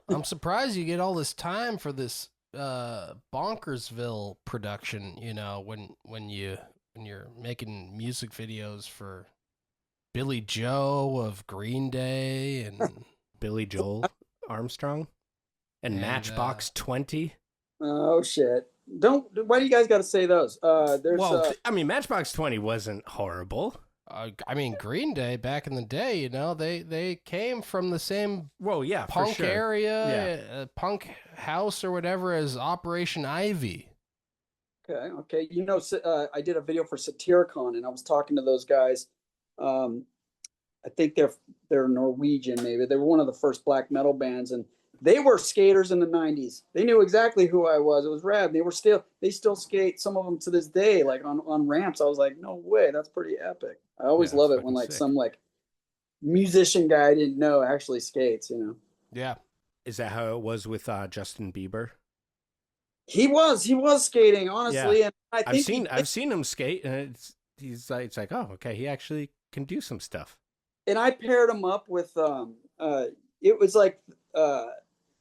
I'm surprised you get all this time for this Bonkersville production. When you're making music videos for Billy Joe of Green Day and Billy Joel Armstrong and Matchbox 20. Oh shit! Why do you guys got to say those? Matchbox 20 wasn't horrible. Green Day back in the day, they came from the same punk for sure. area, punk house or whatever as Operation Ivy. Okay. I did a video for Satyricon, and I was talking to those guys. I think they're Norwegian, maybe. They were one of the first black metal bands, and they were skaters in the 90s. They knew exactly who I was. It was rad. They still skate, some of them to this day, like on ramps. I was like, no way, that's pretty epic. I always love it when sick. some musician guy I didn't know actually skates, Yeah. Is that how it was with Justin Bieber? He was skating, honestly. Yeah. And I've seen him skate, and it's like, oh, okay, he actually can do some stuff. And I paired him up with it was like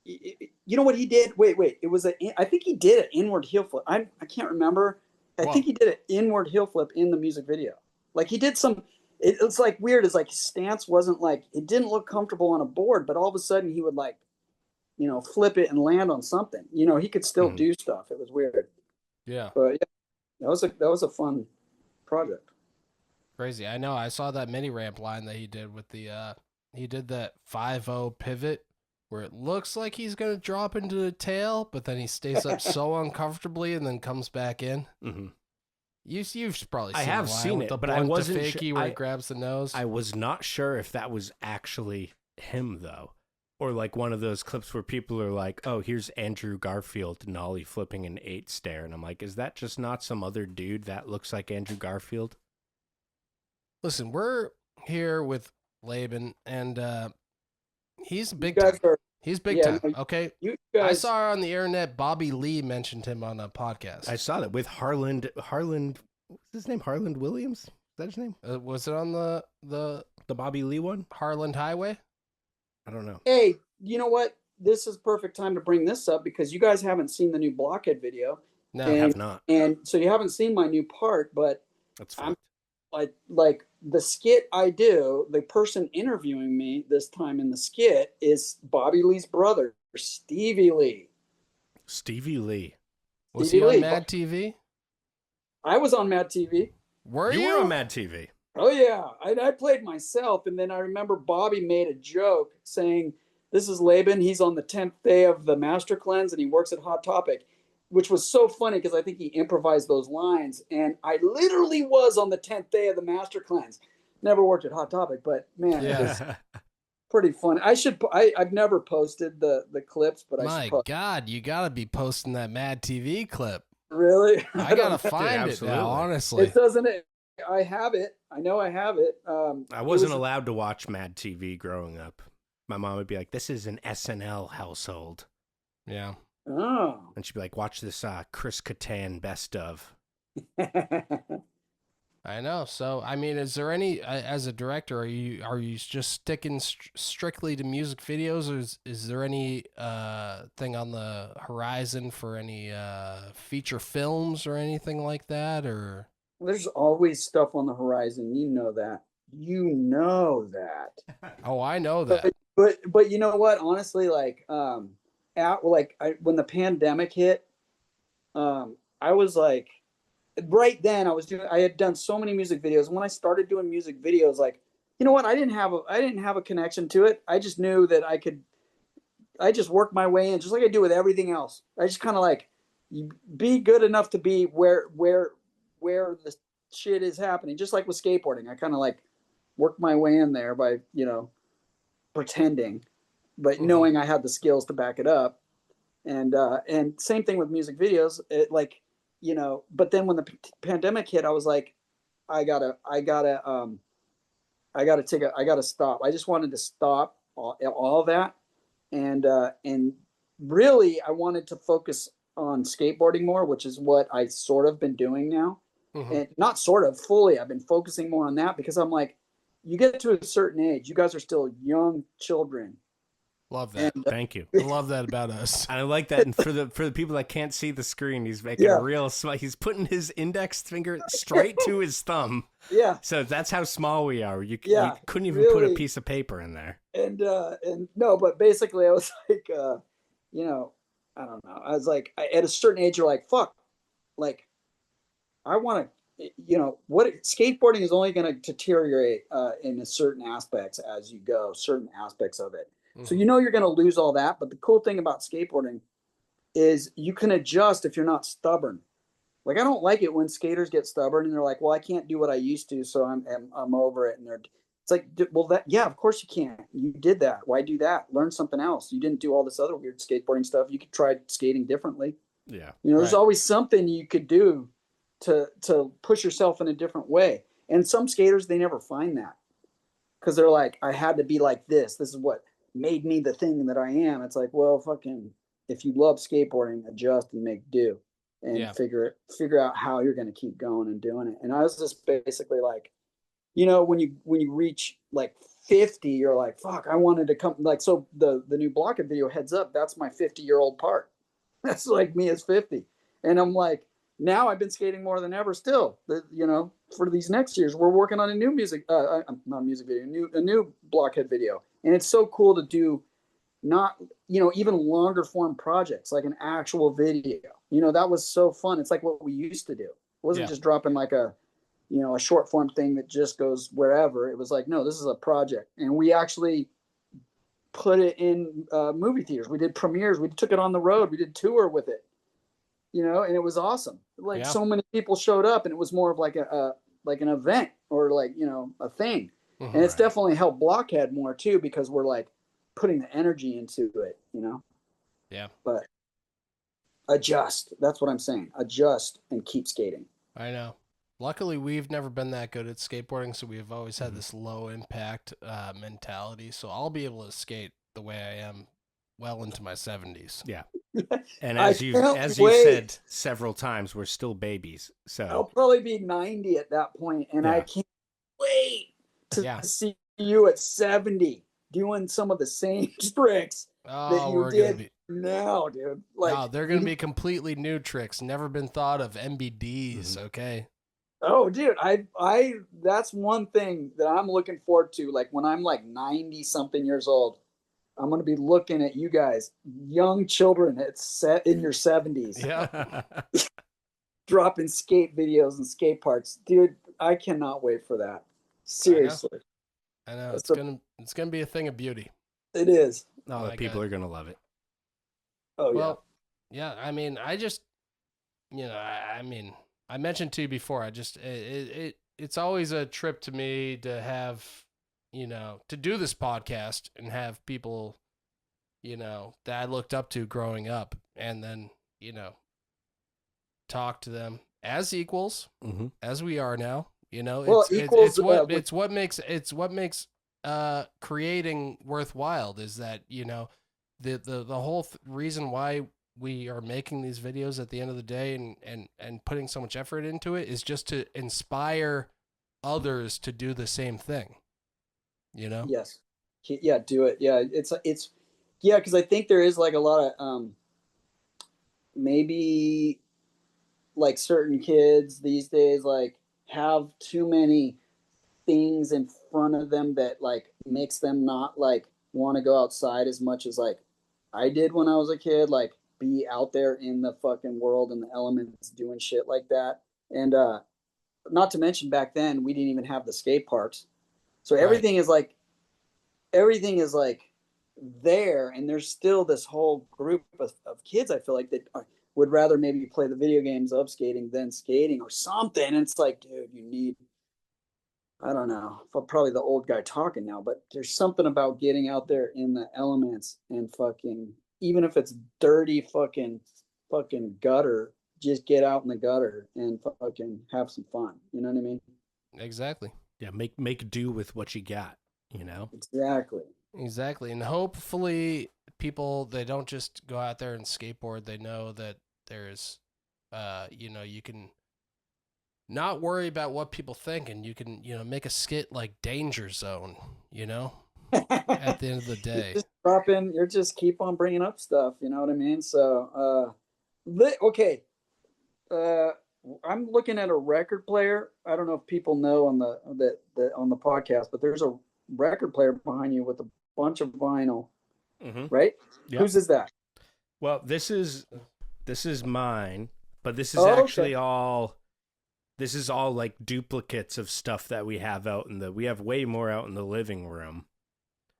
you know what he did? Wait. It was I think he did an inward heel flip. I can't remember. I think he did an inward heel flip in the music video. Like he did some. It's like weird. It's like his stance wasn't like, it didn't look comfortable on a board, but all of a sudden he would flip it and land on something. He could still do stuff. It was weird. Yeah. But yeah, that was a fun project. Crazy. I know. I saw that mini ramp line that he did with he did that 5-0 pivot where it looks like he's going to drop into the tail, but then he stays up so uncomfortably and then comes back in. Mm-hmm. You've probably seen I have the line seen with it, the but I wasn't fakie where he grabs the nose. I was not sure if that was actually him, though. Or like one of those clips where people are like, oh, here's Andrew Garfield nollie flipping an 8 stare. And I'm like, is that just not some other dude that looks like Andrew Garfield? Listen, we're here with Laban, and he's big time. He's big time, okay? You guys, I saw on the internet Bobby Lee mentioned him on a podcast. I saw that with Harland, what's his name? Harland Williams? Is that his name? Was it on the Bobby Lee one? Harland Highway? I don't know. Hey, you know what? This is perfect time to bring this up because you guys haven't seen the new Blockhead video. No, I have not. And so you haven't seen my new part, but That's fine. like the skit I do, the person interviewing me this time in the skit is Bobby Lee's brother, Stevie Lee. Stevie Lee. Was Stevie he on Lee. Mad TV? I was on Mad TV. Were you? You were on Mad TV. Oh yeah, I played myself, and then I remember Bobby made a joke saying, "This is Laban. He's on the 10th day of the Master Cleanse, and he works at Hot Topic," which was so funny because I think he improvised those lines, and I literally was on the 10th day of the Master Cleanse. Never worked at Hot Topic, but man, it was pretty funny. I've never posted the clips, but My God, you gotta be posting that Mad TV clip. Really? I gotta find it absolutely. now, honestly. It doesn't. I have it. I know I have it. I wasn't allowed to watch Mad TV growing up. My mom would be like, this is an SNL household. Yeah. Oh. And she'd be like, watch this Chris Kattan best of. I know. So, I mean, is there any as a director, are you just sticking strictly to music videos, or is there any thing on the horizon for any feature films or anything like that, or? There's always stuff on the horizon. You know that. You know that. Oh, I know that. But you know what? Honestly, like when the pandemic hit, I was like, right then I had done so many music videos. When I started doing music videos, like, you know what? I didn't have a connection to it. I just knew that I just worked my way in, just like I do with everything else. I just kind of like be good enough to be where the shit is happening. Just like with skateboarding, I kind of like worked my way in there by pretending, but knowing I had the skills to back it up. And same thing with music videos. It like, but then when the pandemic hit, I was like, I gotta stop. I just wanted to stop all that. And really I wanted to focus on skateboarding more, which is what I sort of been doing now. And not sort of, fully. I've been focusing more on that because I'm like, you get to a certain age, you guys are still young children. Love that. And, Thank you. I love that about us. I like that. And for the people that can't see the screen, he's making a real small. He's putting his index finger straight to his thumb. Yeah. So that's how small we are. You couldn't even really, put a piece of paper in there. And no, but basically I was like, I don't know. I was like, at a certain age, you're like, fuck, like, I want to, skateboarding is only going to deteriorate in certain aspects as you go, certain aspects of it. So you're going to lose all that. But the cool thing about skateboarding is you can adjust if you're not stubborn. Like, I don't like it when skaters get stubborn and they're like, well, I can't do what I used to, so I'm over it. And it's like, well, of course you can't. You did that. Why do that? Learn something else. You didn't do all this other weird skateboarding stuff. You could try skating differently. Yeah. There's always something you could do to push yourself in a different way. And some skaters, they never find that because they're like, I had to be like this. This is what made me the thing that I am. It's like, well, fucking, if you love skateboarding, adjust and make do and figure out how you're going to keep going and doing it. And I was just basically like, when you reach like 50, you're like, fuck, I wanted to come, like, so the new Blockhead video, Heads Up, that's my 50-year-old part. That's like me as 50. And I'm like, now I've been skating more than ever still, for these next years. We're working on a new not music video, a new Blockhead video. And it's so cool to do not, even longer form projects, like an actual video. That was so fun. It's like what we used to do. It wasn't just dropping like a short form thing that just goes wherever. It was like, no, this is a project. And we actually put it in movie theaters. We did premieres. We took it on the road. We did tour with it. And it was awesome. Like so many people showed up, and it was more of like an event or like, a thing. And it's definitely helped Blockhead more too, because we're like putting the energy into it, Yeah. But adjust. That's what I'm saying. Adjust and keep skating. I know. Luckily, we've never been that good at skateboarding, so we've always had this low impact mentality. So I'll be able to skate the way I am well into my 70s. Yeah. And as you said several times, we're still babies. So I'll probably be 90 at that point, and I can't wait to see you at 70 doing some of the same tricks that you did now, dude. Like, no, they're gonna be completely new tricks, never been thought of. MBDs, okay. Oh, dude, I that's one thing that I'm looking forward to. Like, when I'm like 90 something years old, I'm going to be looking at you guys, young children set in your 70s. Yeah. Dropping skate videos and skate parks. Dude, I cannot wait for that. Seriously. I know. It's gonna be a thing of beauty. It is. Oh, the people are going to love it. Oh, well, yeah. I mean, I just, I mentioned to you before, it's always a trip to me to have, to do this podcast and have people, that I looked up to growing up, and then, talk to them as equals, as we are now. It's what makes creating worthwhile is that, the whole reason why we are making these videos at the end of the day and putting so much effort into it is just to inspire others to do the same thing. You know? Yes. Yeah, do it. Yeah, it's yeah, because I think there is like a lot of maybe like certain kids these days like have too many things in front of them that like makes them not like want to go outside as much as like I did when I was a kid, like be out there in the fucking world and the elements doing shit like that. And not to mention back then we didn't even have the skate parks. So everything is like there, and there's still this whole group of kids I feel like that would rather maybe play the video games of skating than skating or something. And it's like, dude, you need, I don't know, probably the old guy talking now, but there's something about getting out there in the elements and fucking, even if it's dirty fucking gutter, just get out in the gutter and fucking have some fun. You know what I mean? Exactly. Yeah, make do with what you got, you know? Exactly. Exactly. And hopefully people, they don't just go out there and skateboard. They know that there's, you know, you can not worry about what people think, and you can, you know, make a skit like Danger Zone, you know, at the end of the day. Just drop in, you're just keep on bringing up stuff. You know what I mean? So, okay. I'm looking at a record player. I don't know if people know on the podcast, but there's a record player behind you with a bunch of vinyl, right? Yep. Whose is that? Well, this is mine, but this is Oh, actually okay. this is all like duplicates of stuff that we have out we have way more out in the living room.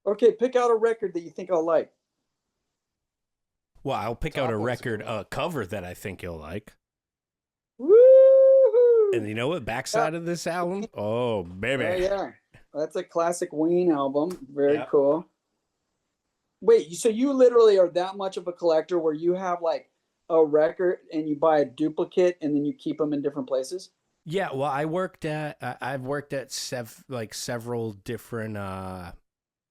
Okay, pick out a record that you think I'll like. Well, I'll pick Top out a one's record cool. cover that I think you'll like. Woo! And you know what? Backside of this album? Oh, baby. Oh yeah, that's a classic Ween album. Very Yep. cool. Wait, so you literally are that much of a collector where you have like a record and you buy a duplicate and then you keep them in different places? Yeah, well, I've worked at several different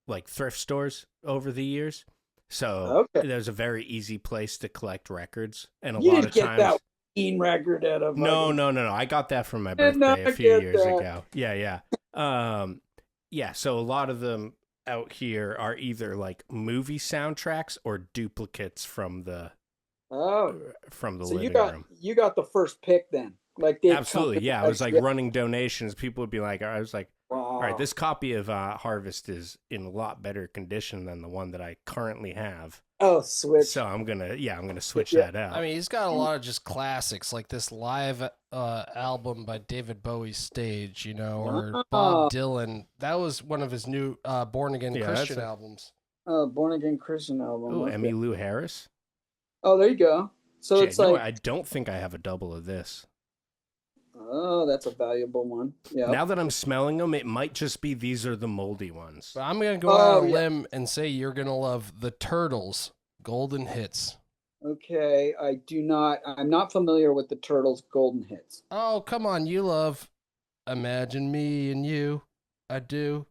like thrift stores over the years. So Okay. there's a very easy place to collect records, and a You lot didn't of get times that Ween record out of No. I got that from my Did not birthday a few get years that. ago. Yeah. Yeah, so a lot of them out here are either like movie soundtracks or duplicates from the Oh, so living room. you got the first pick then. Like they Absolutely, yeah. I was like running donations. People would be like, I was like, all right, wow. this copy of Harvest is in a lot better condition than the one that I currently have. Oh, switch. So I'm gonna switch Yeah. that out. I mean, he's got a lot of just classics, like this live album by David Bowie's Stage, you know, or Oh. Bob Dylan. That was one of his new Born Again Yeah, Christian that's albums. Born Again Christian album. Ooh, Okay. Emmylou Harris. Oh, there you go. So Gee, it's no, like, I don't think I have a double of this. oh, that's a valuable one. Yeah. Now that I'm smelling them, it might just be these are the moldy ones. But I'm gonna go out on a yeah. limb and say you're gonna love the Turtles Golden Hits. Okay, I'm not familiar with the Turtles' golden hits. Oh, come on, you love Imagine Me and You. I do.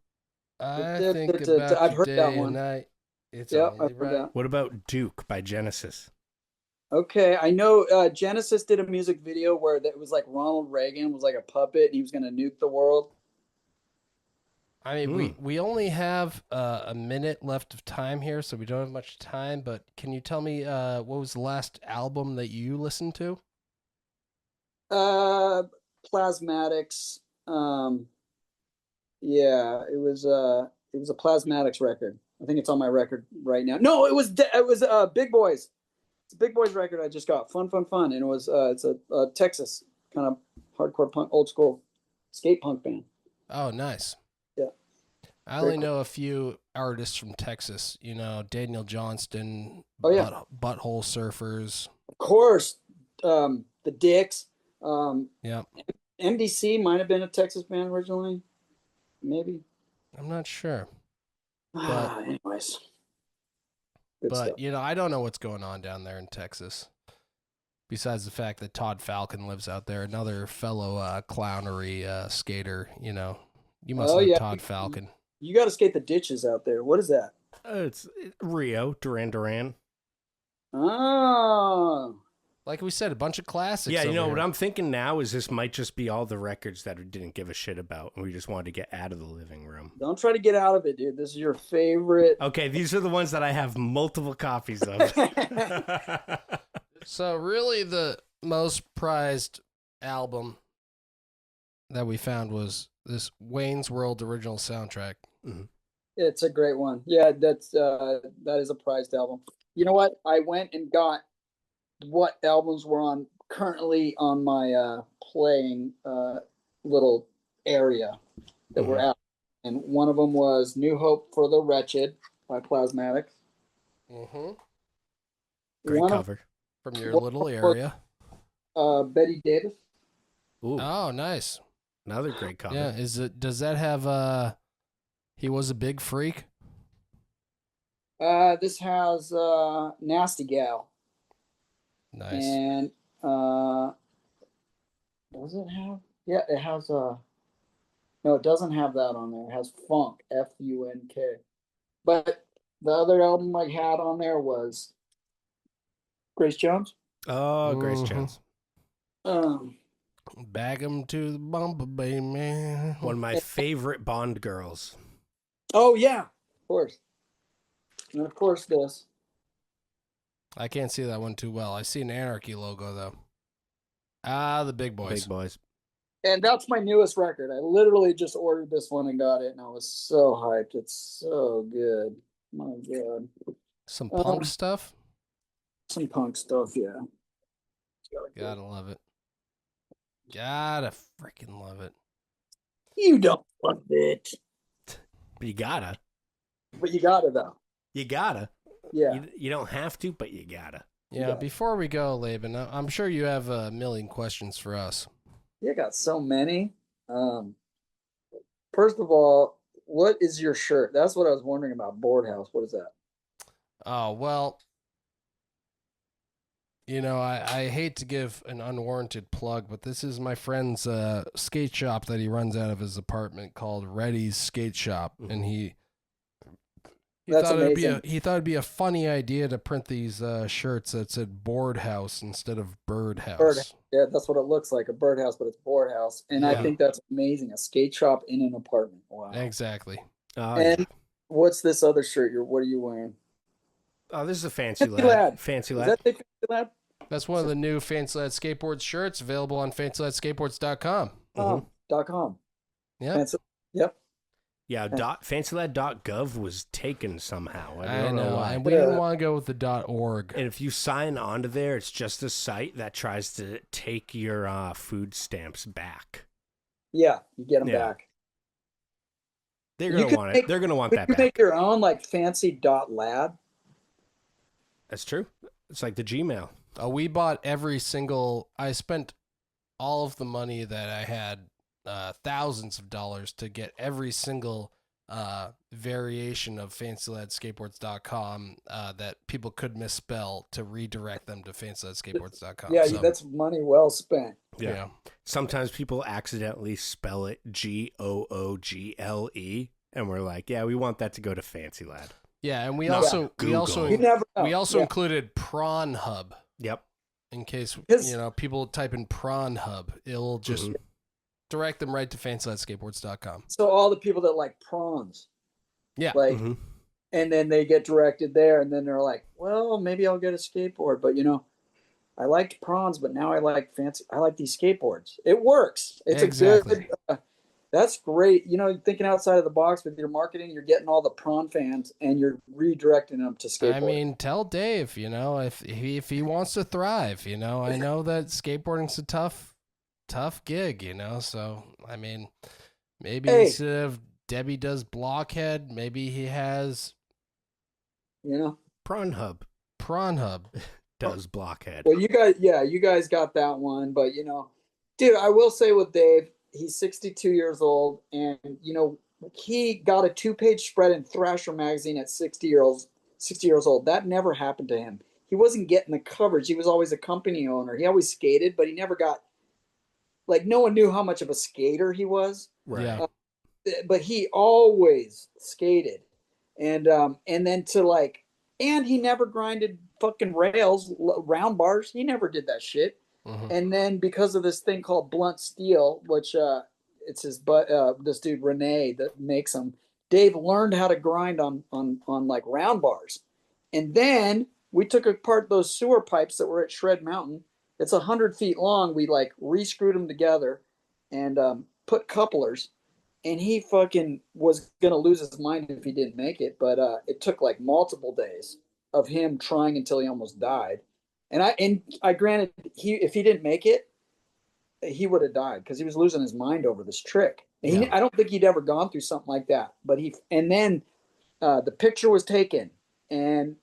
I think about I've you heard day that and one. night. It's Yep, only I've heard right. that. What about Duke by Genesis? Okay, I know Genesis did a music video where it was like Ronald Reagan was like a puppet and he was going to nuke the world. I mean, we only have a minute left of time here, so we don't have much time. But can you tell me what was the last album that you listened to? Plasmatics. Yeah, it was a Plasmatics record. I think it's on my record right now. No, it was Big Boys. It's a Big Boys record I just got. Fun. And it was it's a Texas kind of hardcore punk, old school skate punk band. Oh, nice. Yeah. I only know a few artists from Texas. You know, Daniel Johnston. Oh, yeah. Butthole Surfers. Of course, the Dicks. Yep. MDC might have been a Texas band originally, maybe. I'm not sure. Anyways. Good But, stuff. you know, I don't know what's going on down there in Texas. Besides the fact that Todd Falcon lives out there, another fellow clownery skater, you know. You must know Todd Falcon. You got to skate the ditches out there. What is that? It's Rio, Duran Duran. Oh. Like we said, a bunch of classics. Yeah, you over know here. what I'm thinking now is this might just be all the records that we didn't give a shit about, and we just wanted to get out of the living room. Don't try to get out of it, dude. This is your favorite. Okay, these are the ones that I have multiple copies of. So really, the most prized album that we found was this Wayne's World original soundtrack. It's a great one. Yeah, that is a prized album. You know what? I went and got what albums were currently on my playing little area that were out, and one of them was "New Hope for the Wretched" by Plasmatics. Mm-hmm. Great One cover. From your little area. Betty Davis. Ooh, Oh, nice. another great cover. Yeah, does that have He Was a Big Freak? This has Nasty Gal. Nice. And does it have? Yeah, it has no, it doesn't have that on there. It has Funk, Funk. But the other album I had on there was Grace Jones. Oh, Grace Mhm. Jones. Bag 'em to the bumper, baby. One of my favorite Bond girls. Oh yeah, of course. And of course this. I can't see that one too well. I see an Anarchy logo, though. Ah, the Big Boys. Big boys. And that's my newest record. I literally just ordered this one and got it, and I was so hyped. It's so good. My God. Some punk stuff? Some punk stuff, yeah. Gotta love it. Gotta freaking love it. You don't love it. But you gotta. But you got it, though. You gotta. Yeah. You don't have to, but you gotta. Yeah, before we go, Laban, I'm sure you have a million questions for us. You got so many. First of all, what is your shirt? That's what I was wondering about. Board House. What is that? Oh, well, you know, I hate to give an unwarranted plug, but this is my friend's skate shop that he runs out of his apartment called Reddy's Skate Shop, and he That's thought amazing. he thought it'd be a funny idea to print these shirts that said Board House instead of Bird House. Bird. Yeah, that's what it looks like, a birdhouse, but it's board house. And I Yeah. think that's amazing. A skate shop in an apartment. Wow. Exactly. Oh, And yeah. what's this other shirt? What are you wearing? Oh, this is a fancy Fancy lad. lad. Fancy Is lad. that the Fancy Lad? That's one of the new Fancy Lad Skateboards shirts available on fancyladskateboards.com. .com. Yep. Fancy, yep. Yeah, FancyLad.gov was taken somehow. I I don't know know, why. and we didn't want to go with the .org. And if you sign onto there, it's just a site that tries to take your food stamps back. Yeah, you get them Yeah. back. They're You gonna could want make- it. They're gonna want Could that you back. make your own like fancy.lad? That's true. It's like the Gmail. We bought every single. I spent all of the money that I had, thousands of dollars, to get every single variation of fancyladskateboards.com that people could misspell to redirect them to fancyladskateboards.com. Yeah, So, that's money well spent. you know, Sometimes people accidentally spell it Google, and we're like, yeah, we want that to go to Fancy Lad. yeah, and we Not also Google. You never know. we also Yeah. included Prawn Hub Yep. in case 'Cause- people type in Prawn Hub, it'll just direct them right to fancyladskateboards.com. So all the people that like prawns, Yeah. like, Mhm. and then they get directed there, and then they're like, well, maybe I'll get a skateboard, but I liked prawns, but now I like these skateboards. It works. It's Exactly. a good. That's great. Thinking outside of the box with your marketing, you're getting all the prawn fans, and you're redirecting them to skateboard. I mean, tell Dave, if he wants to thrive, I know that skateboarding's a tough gig, so, I mean, maybe Hey. instead of Debbie does Blockhead, maybe he has Prawn Hub Prawn Hub. does Blockhead. Well, you guys got that one, but dude, I will say with Dave, he's 62 years old, and he got a 2-page spread in Thrasher magazine at 60 years old. That never happened to him. He wasn't getting the coverage. He was always a company owner. He always skated, but he never got, like, no one knew how much of a skater he was. Right. Yeah. But he always skated, and then and he never grinded fucking rails, round bars. He never did that shit. Mhm. And then because of this thing called blunt steel, which it's this dude Renee that makes them. Dave learned how to grind on like round bars, and then we took apart those sewer pipes that were at Shred Mountain. It's 100 feet long. We like re-screwed them together and put couplers. And he fucking was gonna lose his mind if he didn't make it. But it took like multiple days of him trying until he almost died. And I granted if he didn't make it, he would have died because he was losing his mind over this trick. Yeah. I don't think he'd ever gone through something like that. But and then the picture was taken, and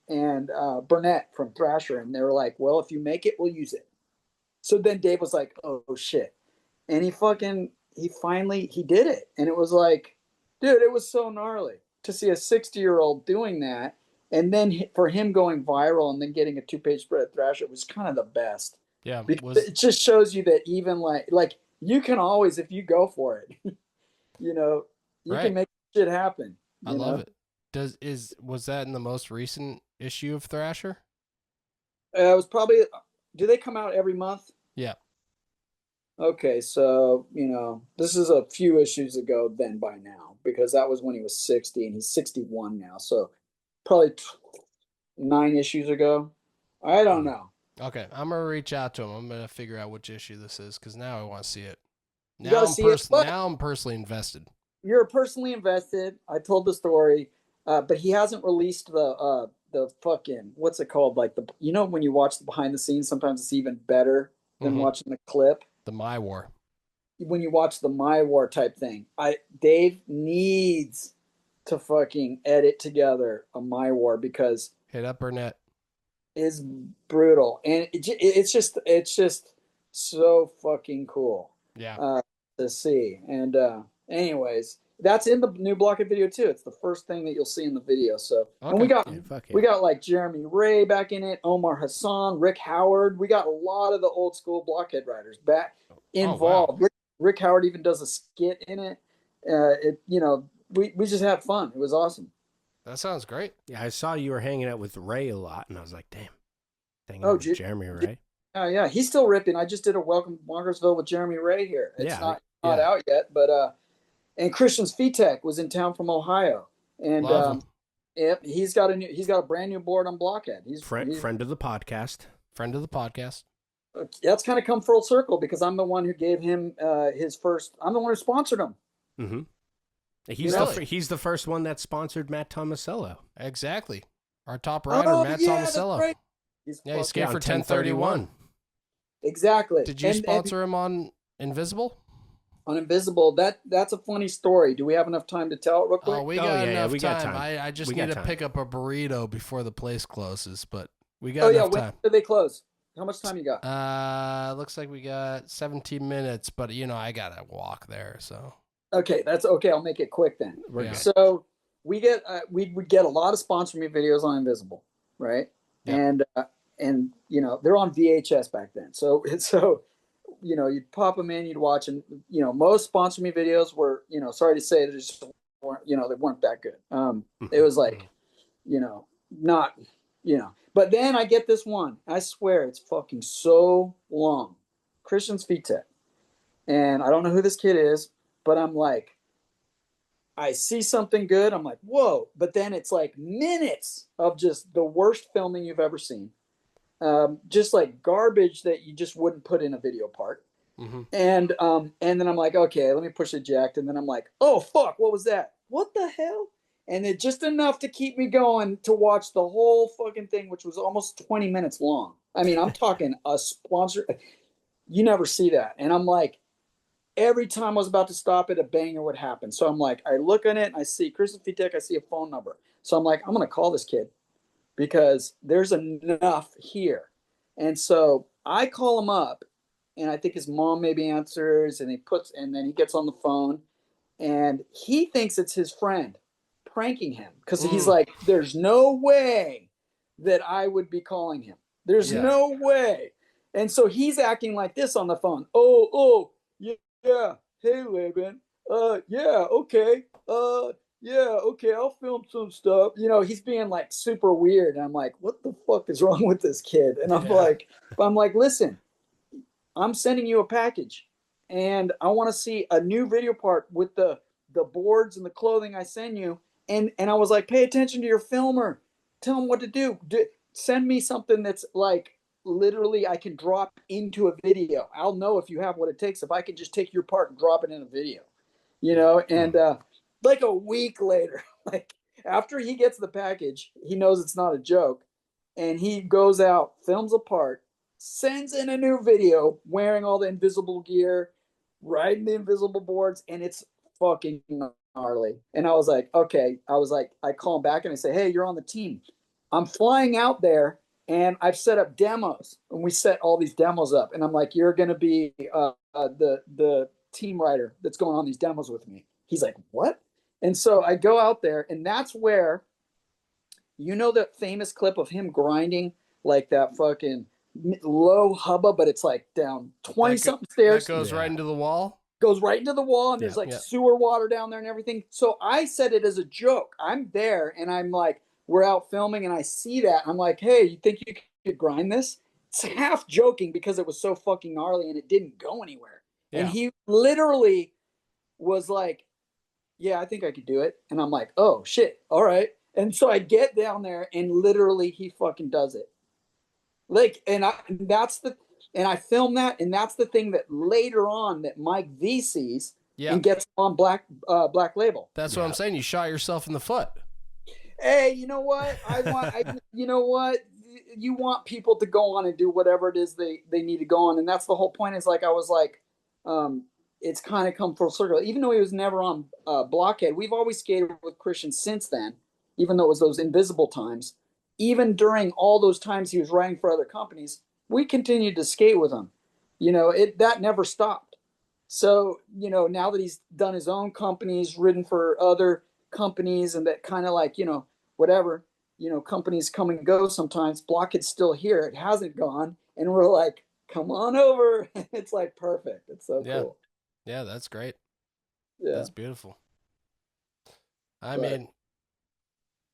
Burnett from Thrasher, and they were like, "Well, if you make it, we'll use it." So then Dave was like, "Oh shit," and he finally did it, and it was like, dude, it was so gnarly to see a 60-year-old doing that, and then for him going viral and then getting a 2-page spread at Thrasher was kind of the best. Yeah. Because it just shows you that even like you can always, if you go for it, you Right. can make shit happen. I love it. Was that in the most recent issue of Thrasher? It was probably. Do they come out every month? Yeah. Okay, so this is a few issues ago then by now, because that was when he was 60 and he's 61 now. So probably 9 issues ago. I don't know. Okay, I'm gonna reach out to him. I'm gonna figure out which issue this is because now I want to see it. You gotta see it, but Now I'm personally invested. you're personally invested. I told the story, but he hasn't released the fucking, what's it called? Like when you watch the behind the scenes, sometimes it's even better than Mhm. watching the clip. The My War. When you watch the My War type thing, Dave needs to fucking edit together a My War because Hit up Burnett. it's brutal, and it's just so fucking cool Yeah. to see. And anyways, that's in the new Blockhead video too. It's the first thing that you'll see in the video. So and we Okay. got Yeah, fuck we yeah. got like Jeremy Ray back in it, Omar Hassan, Rick Howard. We got a lot of the old school Blockhead writers back involved. wow. Rick Howard even does a skit in it. We just had fun. It was awesome. That sounds great. Yeah, I saw you were hanging out with Ray a lot, and I was like, damn. Hanging Oh, out with Jeremy Ray. Yeah, he's still ripping. I just did a Welcome to Bonkersville with Jeremy Ray here. It's Yeah, not yeah. out yet, but and Christian Svitek was in town from Ohio, and Love him. yep, he's got a brand new board on Blockhead. He's Friend of the podcast. Friend of the podcast. That's kind of come full circle because I'm the one who gave him his first. I'm the one who sponsored him. Mm-hmm. He's Really? he's the first one that sponsored Matt Tomasello. Exactly. Our top rider, Matt Tomasello. Right. Yeah, he skated on for 1031. Exactly. Did you sponsor him on Invisible? On Invisible? That's a funny story. Do we have enough time to tell it real quick? Oh, we Oh, got yeah, enough we got time. time. I just We need got to time. pick up a burrito before the place closes, but we got enough when time. did they close? How much time you got? Looks like we got 17 minutes, but I gotta walk there, so. Okay, that's okay. I'll make it quick then. We're Yeah. good. So we would get a lot of sponsor me videos on Invisible, right? Yeah. And they're on VHS back then. So you'd pop them in, you'd watch, and most sponsor me videos were sorry to say, they just weren't they weren't that good. It was like not But then I get this one. I swear it's fucking so long. Christian Svitek. And I don't know who this kid is, but I'm like, I see something good. I'm like, whoa. But then it's like minutes of just the worst filming you've ever seen. Just like garbage that you just wouldn't put in a video part. Mm-hmm. And then I'm like, okay, let me push eject. And then I'm like, oh, fuck, what was that? What the hell? And it just enough to keep me going to watch the whole fucking thing, which was almost 20 minutes long. I mean, I'm talking a sponsor. You never see that. And I'm like, every time I was about to stop it, a banger would happen. So I'm like, I look at it and I see Kristen Fitek, I see a phone number. So I'm like, I'm going to call this kid because there's enough here. And so I call him up and I think his mom maybe answers and then he gets on the phone and he thinks it's his friend pranking him because he's like, there's no way that I would be calling him. There's no way. And so he's acting like this on the phone. Oh, yeah. Hey, Laban. Yeah, okay. yeah, okay, I'll film some stuff. You know, he's being like super weird. And I'm like, what the fuck is wrong with this kid? And I'm like, listen, I'm sending you a package and I want to see a new video part with the boards and the clothing I send you. And I was like, pay attention to your filmer. Tell him what to do. Send me something that's like literally I can drop into a video. I'll know if you have what it takes if I can just take your part and drop it in a video. You know, and like a week later, like after he gets the package, he knows it's not a joke, and he goes out, films a part, sends in a new video wearing all the invisible gear, riding the invisible boards, and it's fucking gnarly. And I was like, okay. I call him back and I say, hey, you're on the team. I'm flying out there and I've set up demos. And we set all these demos up. And I'm like, you're going to be the team writer that's going on these demos with me. He's like, what? And so I go out there, and that's where, you know, that famous clip of him grinding like that fucking low hubba, but it's like down 20 something stairs. That goes right into the wall. Goes right into the wall, and there's sewer water down there and everything. So I said it as a joke. I'm there, and I'm like, we're out filming, and I see that. I'm like, hey, you think you could grind this? It's half joking because it was so fucking gnarly and it didn't go anywhere. Yeah. And he literally was like, yeah, I think I could do it. And I'm like, oh shit, all right. And so I get down there, and literally he fucking does it. Like, and I film that, and that's the thing that later on that Mike V sees and gets on Black Label. That's what I'm saying. You shot yourself in the foot. Hey, you know what? You know what? You want people to go on and do whatever it is they need to go on, and that's the whole point. Is like I was like, it's kind of come full circle. Even though he was never on Blockhead, we've always skated with Christian since then. Even though it was those invisible times, even during all those times he was writing for other companies, we continued to skate with him. You know, that never stopped. So, you know, now that he's done his own companies, ridden for other companies, and that kind of like, you know, whatever, you know, companies come and go sometimes. Blockhead's still here. It hasn't gone. And we're like, come on over. It's like perfect. It's so cool. Yeah, that's great. Yeah. That's beautiful. I mean,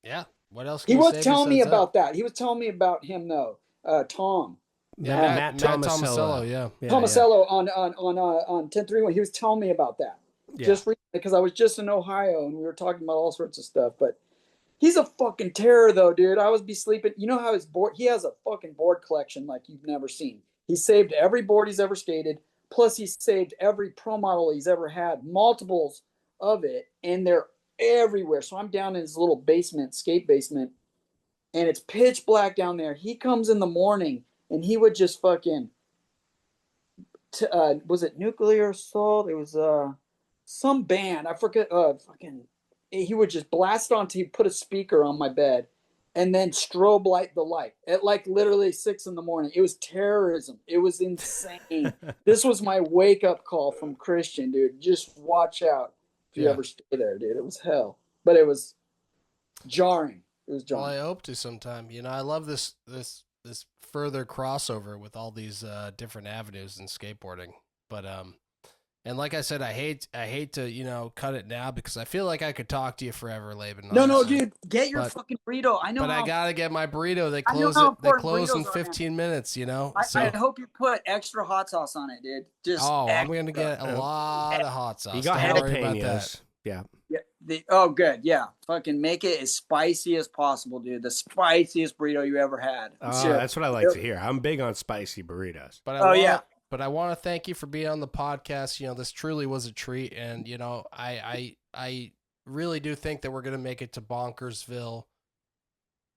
yeah. What else? He was telling me about that. He was telling me about him though. Tom. Yeah, Matt Tomasello. Yeah. Tomasello on 1031. He was telling me about that. Yeah. Just recently, because I was just in Ohio and we were talking about all sorts of stuff. But he's a fucking terror though, dude. I would be sleeping. You know how his board, he has a fucking board collection like you've never seen. He saved every board he's ever skated. Plus he saved every pro model he's ever had, multiples of it. And they're everywhere. So I'm down in his little basement, skate basement, and it's pitch black down there. He comes in the morning and he would just fucking, was it Nuclear Assault? It was some band. I forget. He would just blast onto, he'd put a speaker on my bed and then strobe light the light at like literally 6 a.m. It was terrorism. It was insane. This was my wake up call from Christian, dude. Just watch out if you ever stay there, dude. It was hell, but it was jarring. It was jarring. Well, I hope to sometime. You know, I love this further crossover with all these different avenues in skateboarding. But and like I said, I hate to, you know, cut it now because I feel like I could talk to you forever, Laban. No, dude, get your fucking burrito. I know, but I gotta get my burrito. They close in 15 minutes. You know, I hope you put extra hot sauce on it, dude. Just I'm gonna get a lot of hot sauce. You got jalapenos. Yeah. Good. Yeah. Fucking make it as spicy as possible, dude. The spiciest burrito you ever had. That's what I like to hear. I'm big on spicy burritos. But But I want to thank you for being on the podcast. You know, this truly was a treat. And, you know, I really do think that we're going to make it to Bonkersville.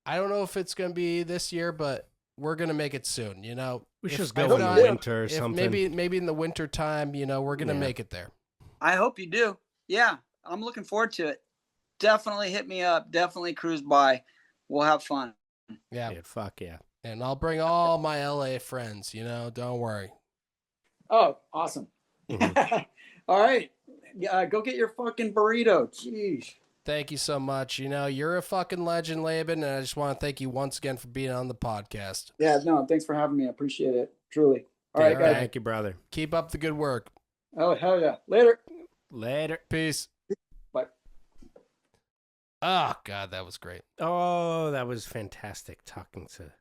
I don't know if it's going to be this year, but we're going to make it soon. You know, we should go in the winter or something. Maybe in the winter time, you know, we're going to make it there. I hope you do. Yeah. I'm looking forward to it. Definitely hit me up. Definitely cruise by. We'll have fun. Yeah. Fuck yeah. And I'll bring all my LA friends, you know, don't worry. Oh, awesome. Mm-hmm. All right. Go get your fucking burrito. Jeez. Thank you so much. You know, you're a fucking legend, Laban, and I just want to thank you once again for being on the podcast. Yeah, no, thanks for having me. I appreciate it. Truly. All right, guys. Thank you, brother. Keep up the good work. Oh, hell yeah. Later. Later. Peace. Bye. Oh God, that was great. Oh, that was fantastic talking to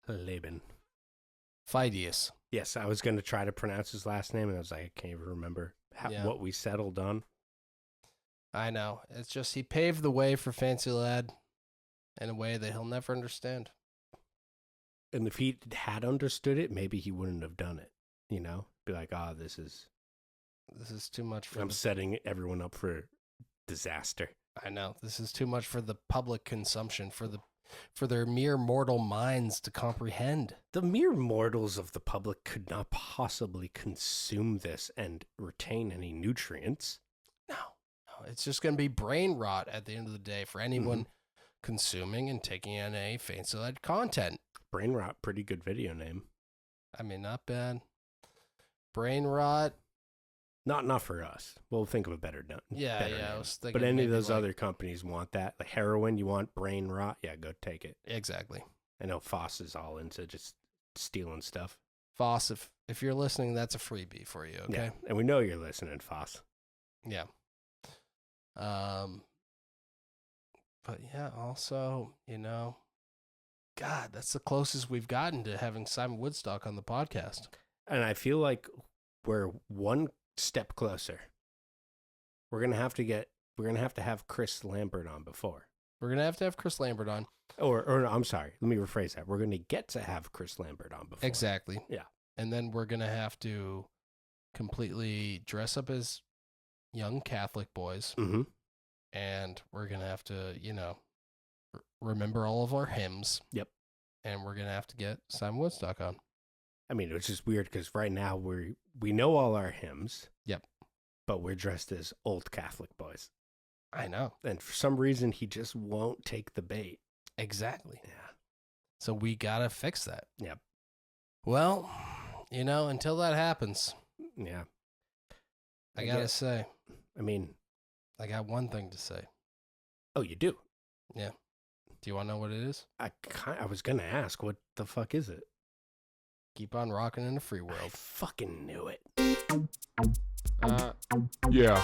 Laban. Pheidias. Yes, I was going to try to pronounce his last name, and I was like, I can't even remember Yeah. what we settled on. I know. It's just he paved the way for Fancy Lad in a way that he'll never understand. And if he had understood it, maybe he wouldn't have done it. You know, be like, this is too much for I'm setting everyone up for disaster. I know. This is too much for the public consumption, for their mere mortal minds to comprehend. The mere mortals of the public could not possibly consume this and retain any nutrients. No, it's just going to be brain rot at the end of the day for anyone consuming and taking in a Fancy Lad content. Brain rot, pretty good video name. I mean, not bad. Brain rot. Not for us. We'll think of a better name. Yeah. I was thinking. But any of maybe those like- other companies want that. Like heroin, you want brain rot? Yeah, go take it. Exactly. I know Foss is all into just stealing stuff. Foss, if you're listening, that's a freebie for you, okay? Yeah, and we know you're listening, Foss. Yeah. But yeah, also, God, that's the closest we've gotten to having Simon Woodstock on the podcast. And I feel like we're one step closer. We're gonna have to have Chris Lambert on before. We're gonna have to have Chris Lambert on. Or no, I'm sorry. Let me rephrase that. We're gonna get to have Chris Lambert on before. Exactly. Yeah. And then we're gonna have to completely dress up as young Catholic boys, Mm-hmm. and we're gonna have to, remember all of our hymns. Yep. And we're gonna have to get Simon Woodstock on. I mean, it's just weird because right now we know all our hymns. Yep. But we're dressed as old Catholic boys. I know. And for some reason, he just won't take the bait. Exactly. Yeah. So we gotta fix that. Yep. Well, until that happens, Yeah. I gotta say, I mean, I got one thing to say. oh, you do? Yeah. Do you want to know what it is? I was going to ask, what the fuck is it? Keep on rocking in the free I world. fucking knew it. Yeah.